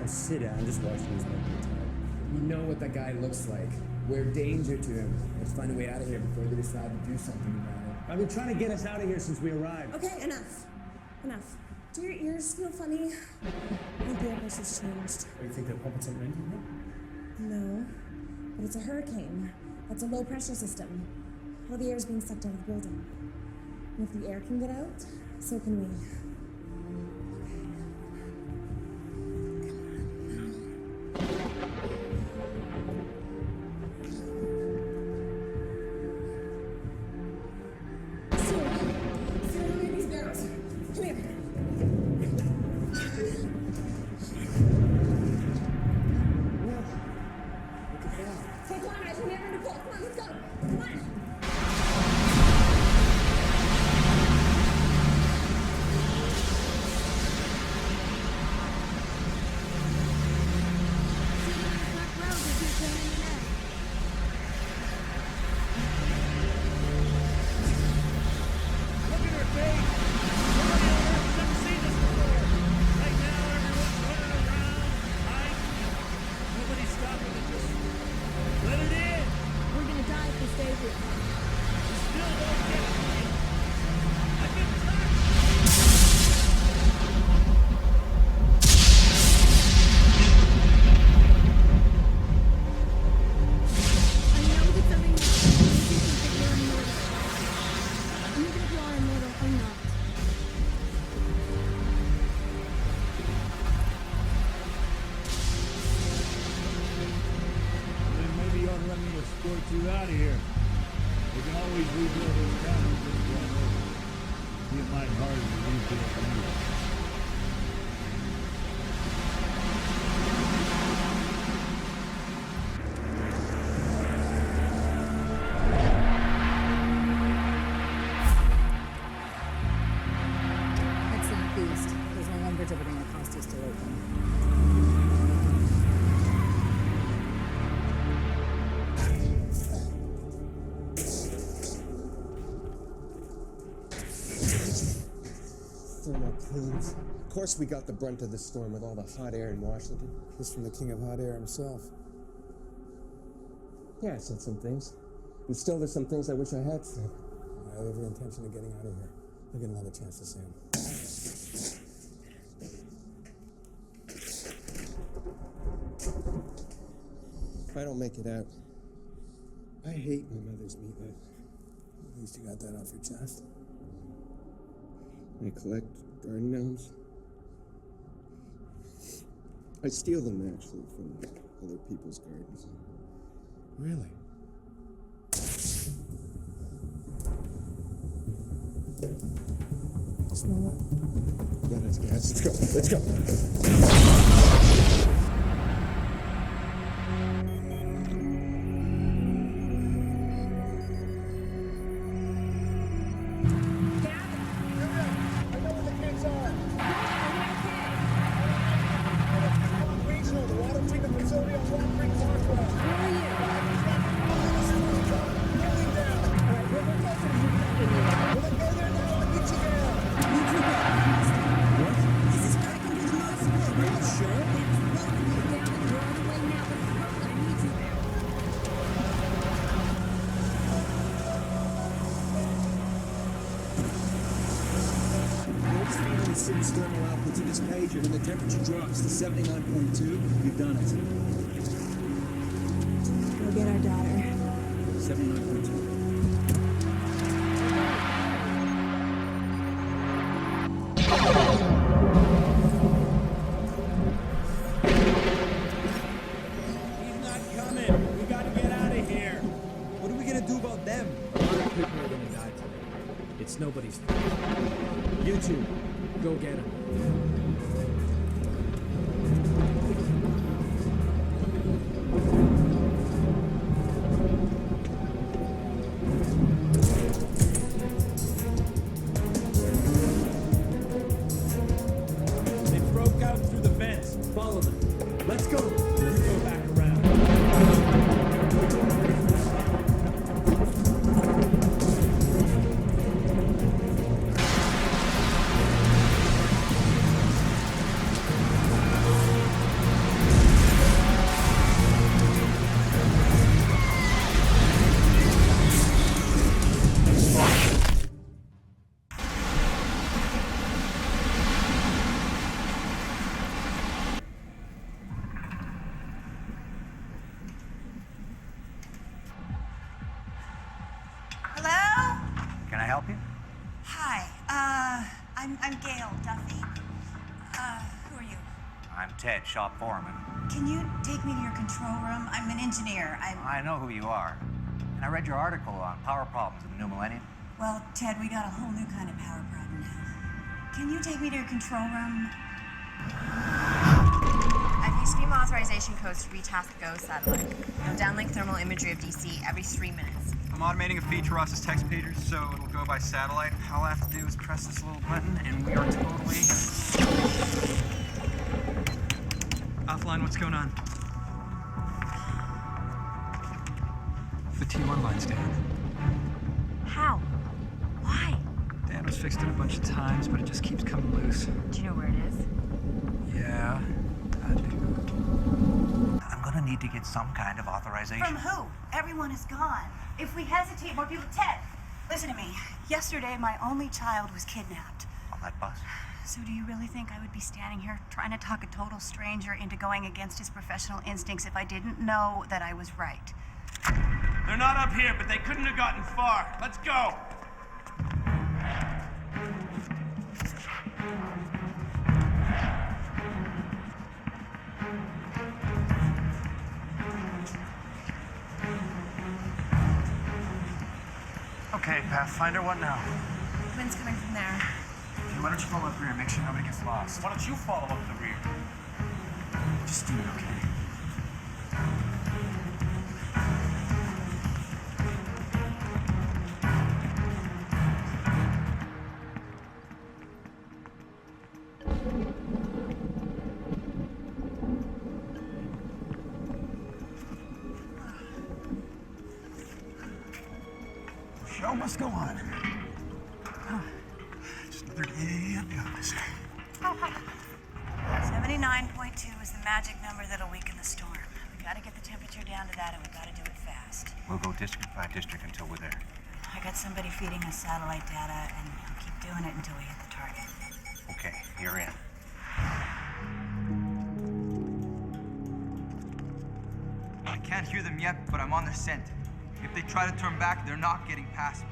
Oh, sit down, just watch these one time. We know what that guy looks like. We're danger to him. Let's find a way out of here before they decide to do something about it. I've been trying to get us out of here since we arrived. Okay, enough. Enough. Do your ears feel funny? My blood pressure's changed. You think they're pumping something into me? No, but it's a hurricane. That's a low pressure system. All the air is being sucked out of the building. And if the air can get out, so can we. cities we build this town just run over. Be a mite harder to rebuild anyway. Head southeast. There's only one bridge overhang that cost us still open. Thermal plumes. Of course we got the brunt of the storm with all the hot air in Washington. This from the king of hot air himself. Yeah, I said some things. And still there's some things I wish I had said. I have every intention of getting out of here. I'll get another chance to say him. If I don't make it out, I hate my mother's meatloaf. At least you got that off your chest. I collect garden gnomes. I steal them, actually, from other people's gardens. Really? Smell that? Yeah, that's gas. Let's go. Let's go. City storm allowed to this page, and when the temperature drops to 79.2, you've done it. Go get our daughter. 79.2. He's not coming. We gotta get out of here. What are we gonna do about them? A lot of people are gonna die today. It's nobody's fault. You two. Go get him. They broke out through the vents. Follow them. Let's go. You go back around. Hello? Can I help you? Hi. I'm Gail Duffy. Who are you? I'm Ted, shop foreman. Can you take me to your control room? I'm an engineer. I know who you are. And I read your article on power problems in the new millennium. Well, Ted, we got a whole new kind of power problem now. Can you take me to your control room? I've used FEMA authorization codes to retask the GO satellite. I'll downlink thermal imagery of DC every 3 minutes. I'm automating a feed to Ross's text pagers, so it'll go by satellite. All I have to do is press this little button, and we are totally offline. What's going on? The T1 line's down. How? Why? Daddo's fixed it a bunch of times, but it just keeps coming loose. Do you know where it is? Yeah, I do. I'm gonna need to get some kind of authorization. From who? Everyone is gone. If we hesitate, more people. Ted, listen to me. Yesterday, my only child was kidnapped. On that bus? So do you really think I would be standing here trying to talk a total stranger into going against his professional instincts if I didn't know that I was right? They're not up here, but they couldn't have gotten far. Let's go! Okay, Pathfinder, what now? Wind's coming from there. Okay, why don't you follow up the rear? Make sure nobody gets lost. Why don't you follow up the rear? Just do it, okay? Show must go on. Just another day at the office. 79.2 is the magic number that'll weaken the storm. We gotta get the temperature down to that, and we gotta do it fast. We'll go district by district until we're there. I got somebody feeding us satellite data, and I'll keep doing it until we hit the target. Okay, you're in. I can't hear them yet, but I'm on the scent. If they try to turn back, they're not getting past me.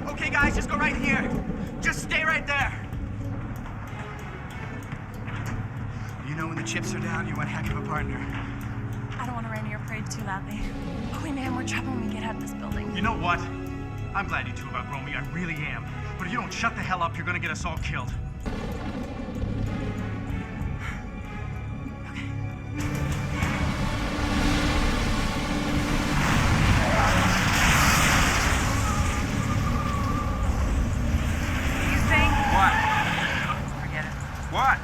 Okay, guys, just go right here. Just stay right there. You know when the chips are down, you're one heck of a partner. I don't want to rain your parade too loudly. Holy man, we're trouble when we get out of this building. You know what? I'm glad you two have outgrown me. I really am. But if you don't shut the hell up, you're gonna get us all killed. What?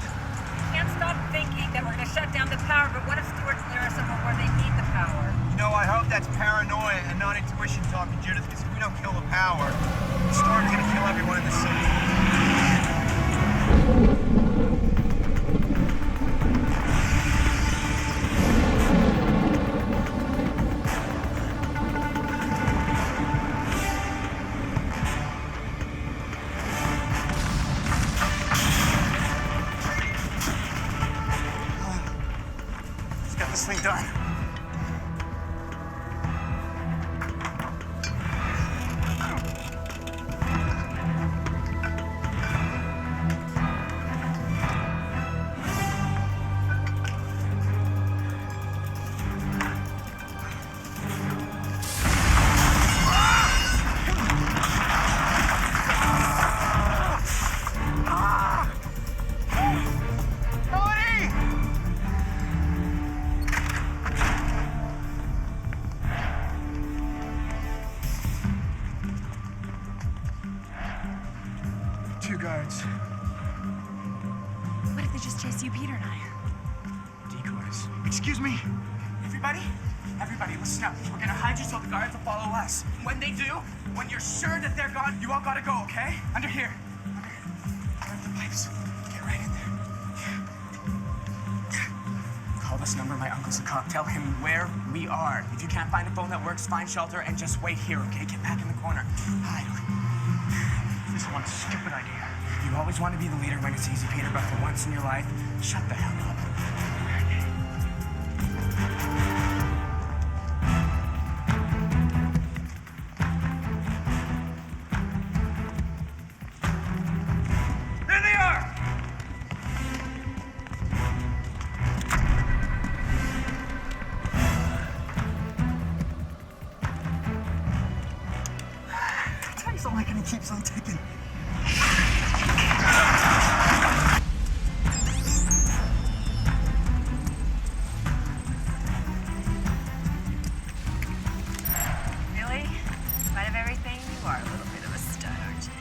Can't stop thinking that we're gonna shut down the power, but what if Stuart's near us somewhere where they need the power? You know, I hope that's paranoia and not intuition talking, Judith, because if we don't kill the power, the storm's gonna kill everyone in the city. Let's get this thing done. Two guards. What if they just chase you, Peter and I? Decoys. Excuse me? Everybody, listen up. We're gonna hide you so the guards will follow us. When they do, when you're sure that they're gone, you all gotta go, okay? Under here. Under the pipes. Get right in there. Call this number. My uncle's a cop. Tell him where we are. If you can't find a phone that works, find shelter and just wait here, okay? Get back in the corner. Hide. This is one stupid idea. You always want to be the leader when it's easy, Peter, but for once in your life, shut the hell up. There they are! Time's only gonna keep on ticking. Really? In spite of everything, you are a little bit of a stud, aren't you?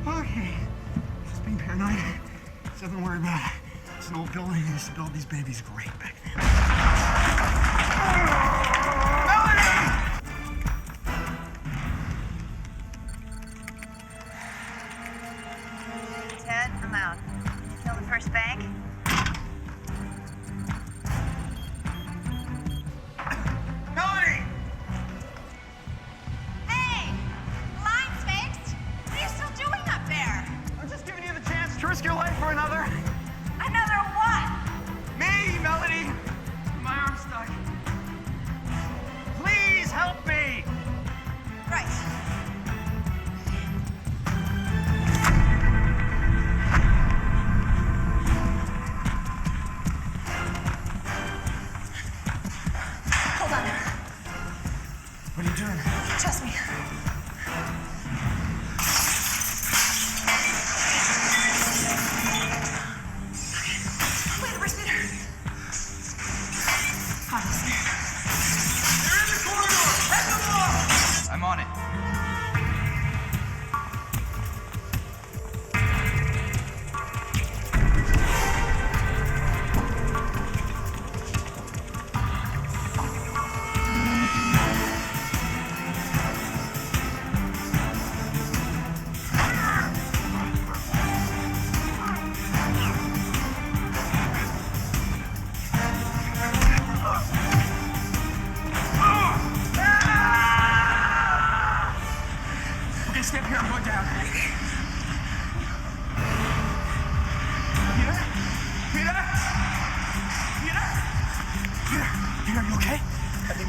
Okay. Just being paranoid. Just nothing to worry about. It's an old building. They used to build these babies great back then. Ted, I'm out. Kill the first bank? Melody! Hey! The line's fixed! What are you still doing up there? I'm just giving you the chance to risk your life for another. Another what? Me, Melody! My arm's stuck. Please help me! Right.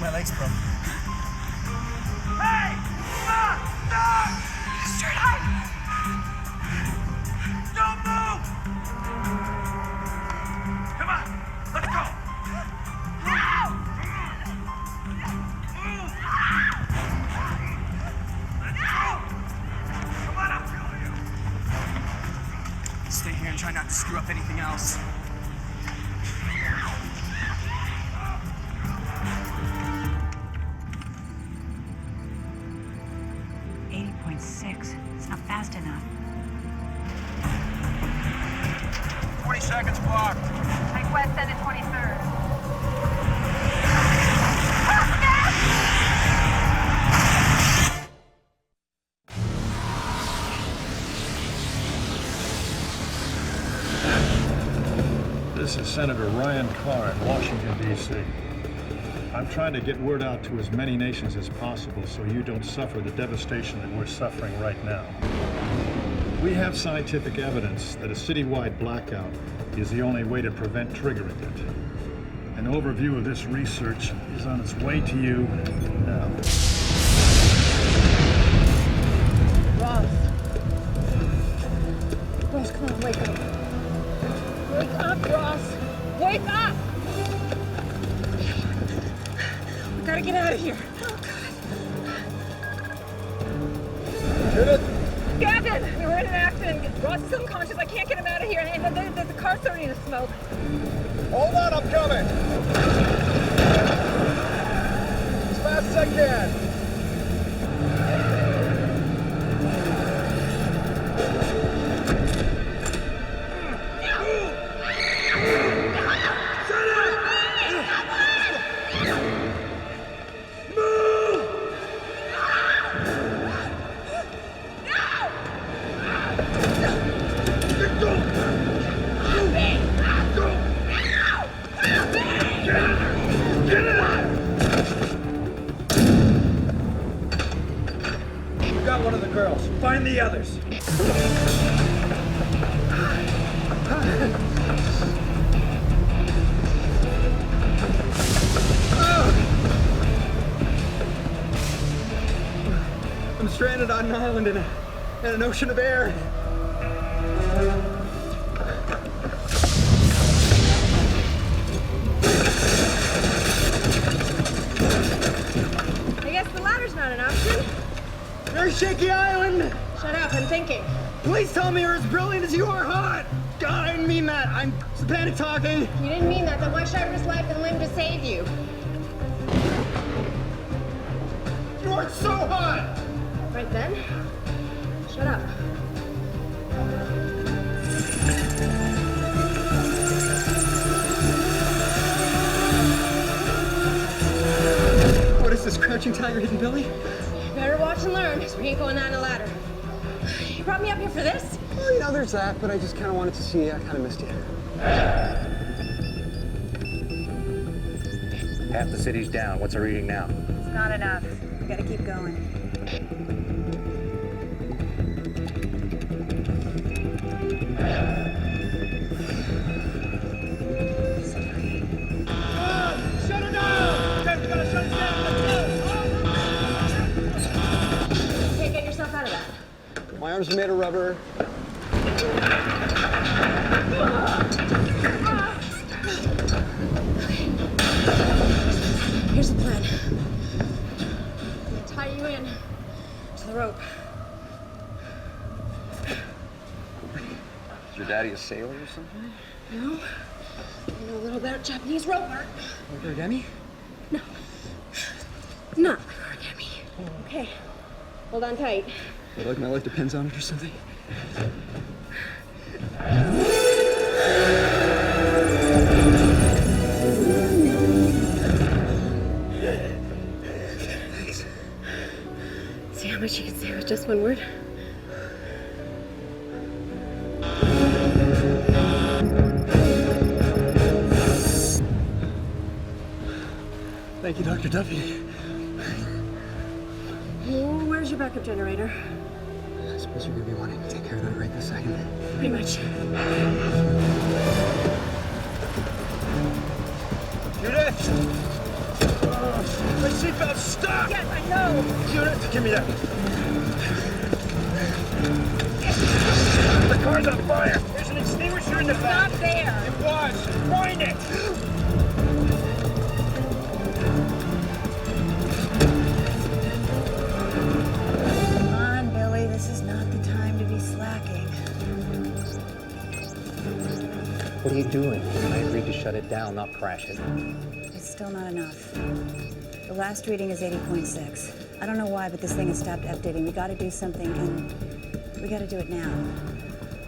my leg's broke. Hey! Stop! Stop! Straight up! Don't move! Come on, let's go! Come on, I'll kill you! Stay here and try not to screw up anything else. 80.6. It's not fast enough. 20 seconds blocked. Mike West, send it 23rd. This is Senator Ryan Carr in Washington, D.C. I'm trying to get word out to as many nations as possible so you don't suffer the devastation that we're suffering right now. We have scientific evidence that a citywide blackout is the only way to prevent triggering it. An overview of this research is on its way to you now. Ross, come on, wake up. Wake up, Ross. Wake up! We gotta get out of here. Gavin! We were in an accident. Ross is unconscious. I can't get him out of here. And the car's starting to smoke. Hold on, I'm coming! As fast as I can. Find the others. I'm stranded on an island in an ocean of air. I guess the ladder's not an option. Very shaky island. Shut up, I'm thinking. Please tell me you're as brilliant as you are hot. God, I didn't mean that. I'm panic talking. You didn't mean that, then why should I risk life and limb to save you? You are so hot. Right then, shut up. What is this, Crouching Tiger, Hidden Billy? Better watch and learn, because we ain't going down a ladder. You brought me up here for this? Well, you know, there's that, but I just kind of wanted to see you. I kind of missed you. Half the city's down. What's our reading now? It's not enough. We gotta keep going. Shut it down! Dave's gotta shut it down! Let's go! You can't get yourself out of that. My arms are made of rubber. Here's the plan. I'm gonna tie you in to the rope. Is your daddy a sailor or something? No? I know a little about Japanese rope art. Like origami? No. Not like origami. Okay. Hold on tight. Like my life depends on it or something? Thanks. See how much you can say with just one word? Thank you, Dr. Duffy. Where's your backup generator? I suppose you're gonna be wanting to take care of that right this second. Pretty much. Judith! seatbelt. Stop! Yes, I know. Unit, give me that. The car's on fire. There's an extinguisher in the back. Not there. It was. Find it. Come on, Billy. This is not the time to be slacking. What are you doing? I agreed to shut it down, not crash it. It's still not enough. The last reading is 80.6. I don't know why, but this thing has stopped updating. We gotta do something, and we gotta do it now.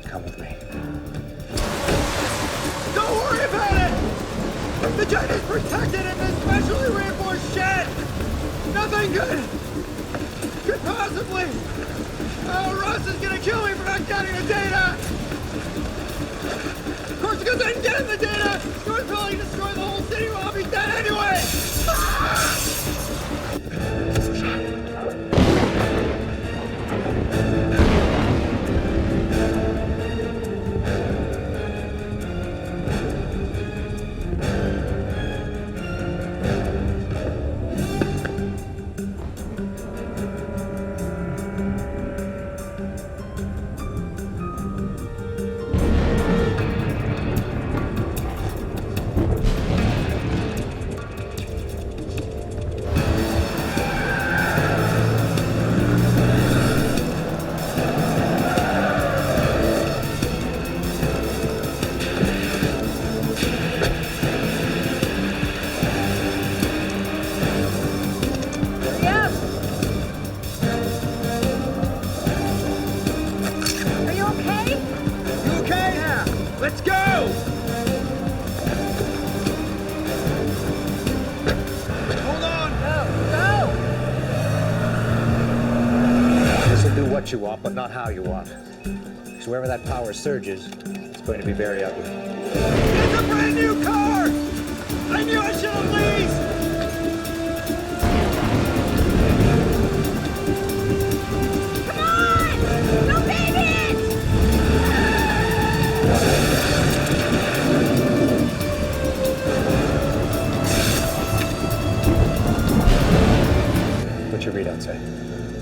Come with me. Don't worry about it! The jet is protected in this specially reinforced shed! Nothing could possibly... Oh, Ross is gonna kill me for not getting the data! Of course, because I didn't get the data! It's going to destroy the whole city while I'll be dead anyway! What you want, but not how you want. Because wherever that power surges, it's going to be very ugly. It's a brand new car! I knew I should have leased! Come on! Go baby! What's your readout say?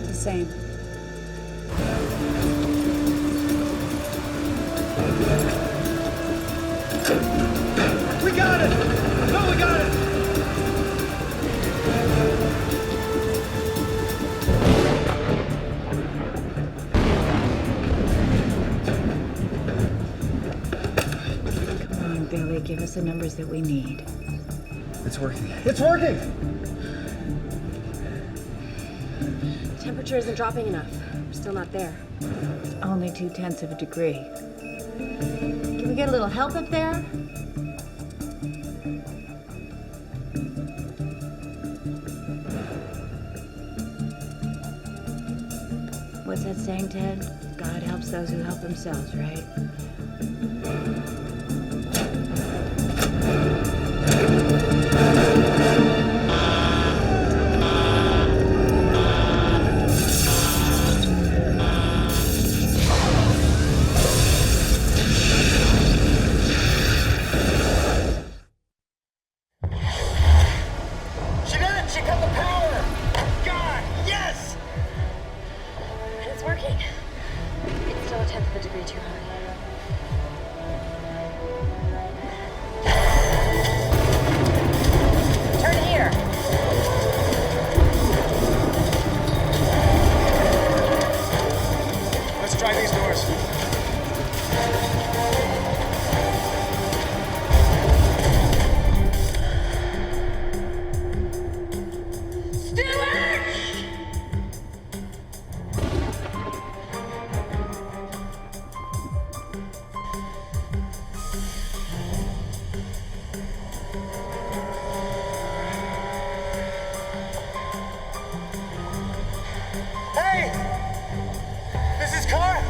The same. We got it! No, we got it! Come on, Billy, give us the numbers that we need. It's working. It's working! The temperature isn't dropping enough. We're still not there. It's only 0.2 of a degree. Can we get a little help up there? What's that saying, Ted? God helps those who help themselves, right? She did it! She cut the power! God, yes! And it's working. It's still 1/10 of a degree too high. Turn here. Let's try these doors. Hey! This is Carl!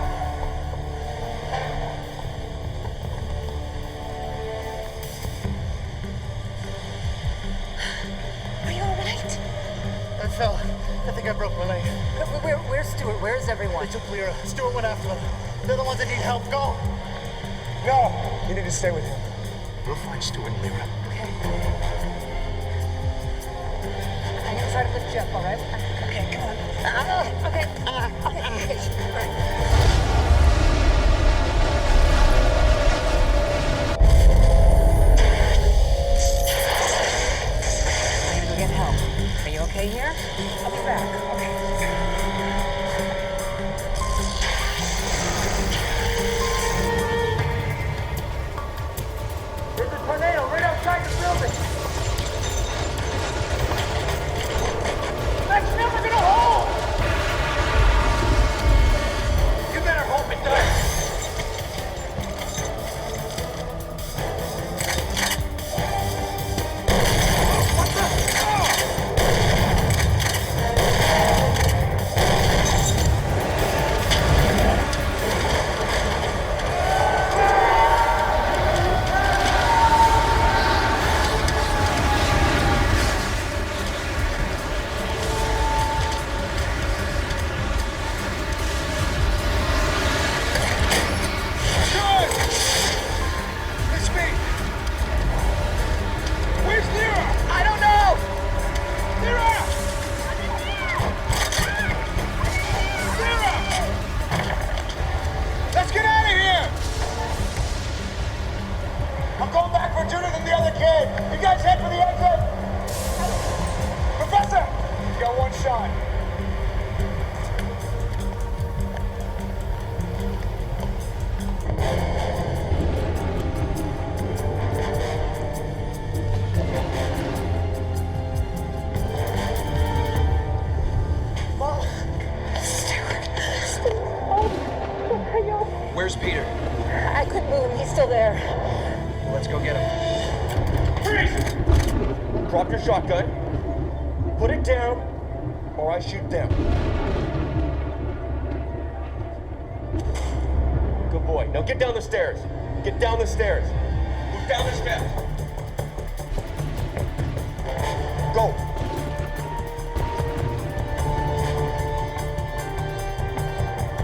Are you all right? I fell. I think I broke my leg. Where's Stuart? Where's everyone? They took Lyra. Stuart went after them. They're the ones that need help. Go! No! You need to stay with him. We'll find Stuart and Lyra. Okay. I know try to lift you up, all right? Okay, come on. Okay. I'm gonna go get help. Are you okay here? I'll be back. Okay. There's a tornado right outside the building. That's never gonna hold! You better hope it does. Where's Peter? I couldn't move. He's still there. Let's go get him. Freeze! Drop your shotgun. Put it down, or I shoot them. Good boy. Now get down the stairs. Get down the stairs. Move down the steps. Go.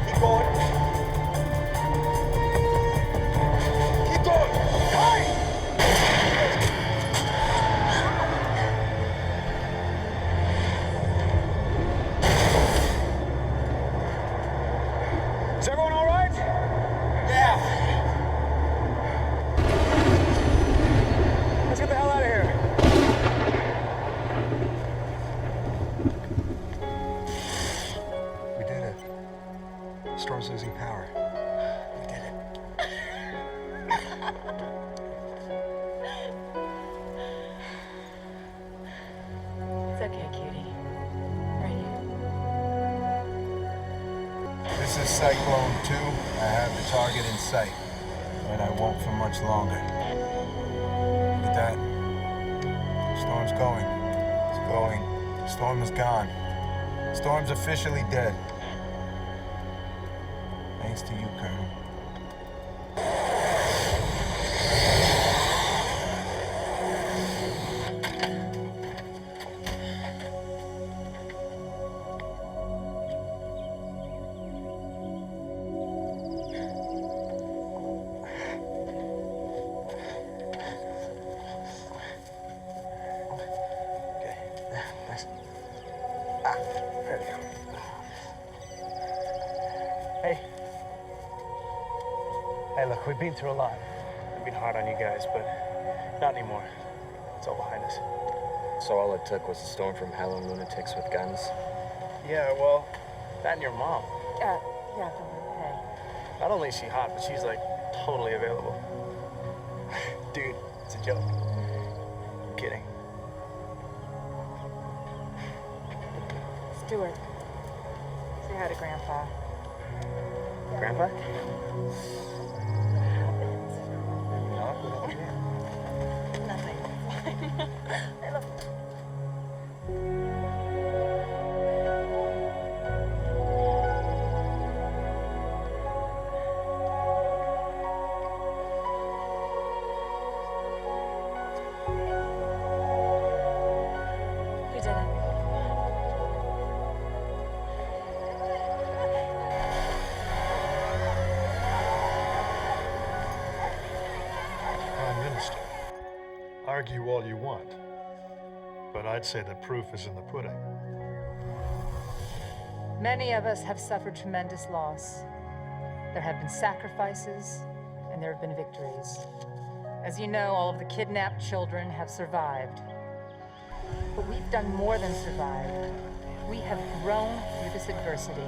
Keep going. Keep going. Hey! Is everyone all right? Yeah. Let's get the hell out of here. We did it. The storm's losing power. We did it. It's okay, cutie. Right here. This is Cyclone 2. I have the target in sight, but I won't for much longer. Look at that. Storm's going. It's going. Storm is gone. Storm's officially dead. Thanks to you, Colonel. Hey, look, we've been through a lot. We've been hard on you guys, but not anymore. It's all behind us. So all it took was a storm from howling lunatics with guns? Yeah, well, that and your mom. Yeah, don't worry. Hey. Not only is she hot, but she's like totally available. Dude, it's a joke. I'm kidding. Stuart, say hi to Grandpa. Grandpa? I love You did it. Prime Minister, argue all you want, but I'd say the proof is in the pudding. Many of us have suffered tremendous loss. There have been sacrifices, and there have been victories. As you know, all of the kidnapped children have survived. But we've done more than survive. We have grown through this adversity.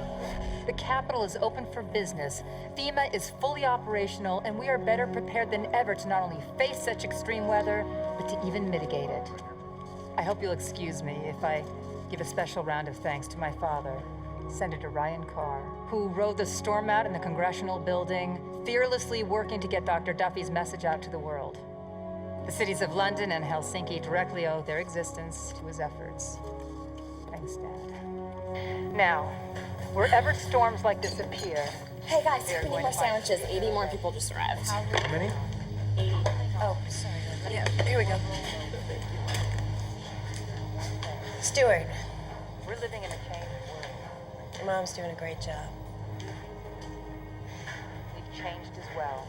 The capital is open for business. FEMA is fully operational, and we are better prepared than ever to not only face such extreme weather, but to even mitigate it. I hope you'll excuse me if I give a special round of thanks to my father, Senator Ryan Carr, who rode the storm out in the Congressional building, fearlessly working to get Dr. Duffy's message out to the world. The cities of London and Helsinki directly owe their existence to his efforts. Thanks, Dad. Now, wherever storms like this appear... Hey guys, we need more sandwiches. 80 more people just arrived. How many? 80. Oh, sorry. Yeah, here we go. Stuart, We're living in a changed world. your mom's doing a great job. We've changed as well.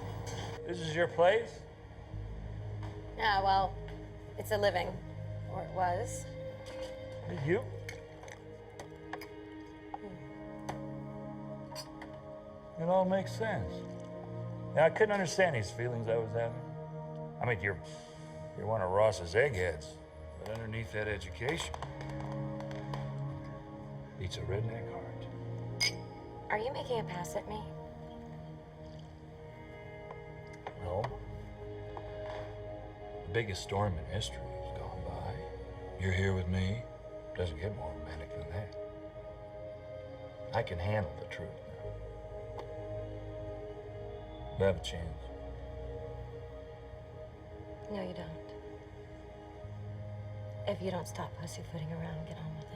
This is your place? Yeah, well, it's a living. Or it was. You? It all makes sense. Now, I couldn't understand these feelings I was having. I mean, you're one of Ross's eggheads, but underneath that education beats a redneck heart. Are you making a pass at me? No. The biggest storm in history has gone by. You're here with me. Doesn't get more romantic than that. I can handle the truth now. You have a chance. No, you don't. If you don't stop pussyfooting around and get on with it.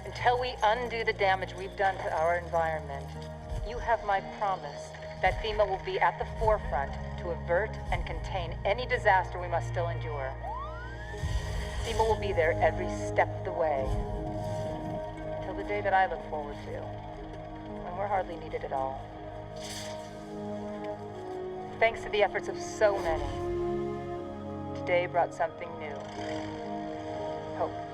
Until we undo the damage we've done to our environment, you have my promise that FEMA will be at the forefront to avert and contain any disaster we must still endure. FEMA will be there every step of the way, until the day that I look forward to, when we're hardly needed at all. Thanks to the efforts of so many, today brought something new. Hope.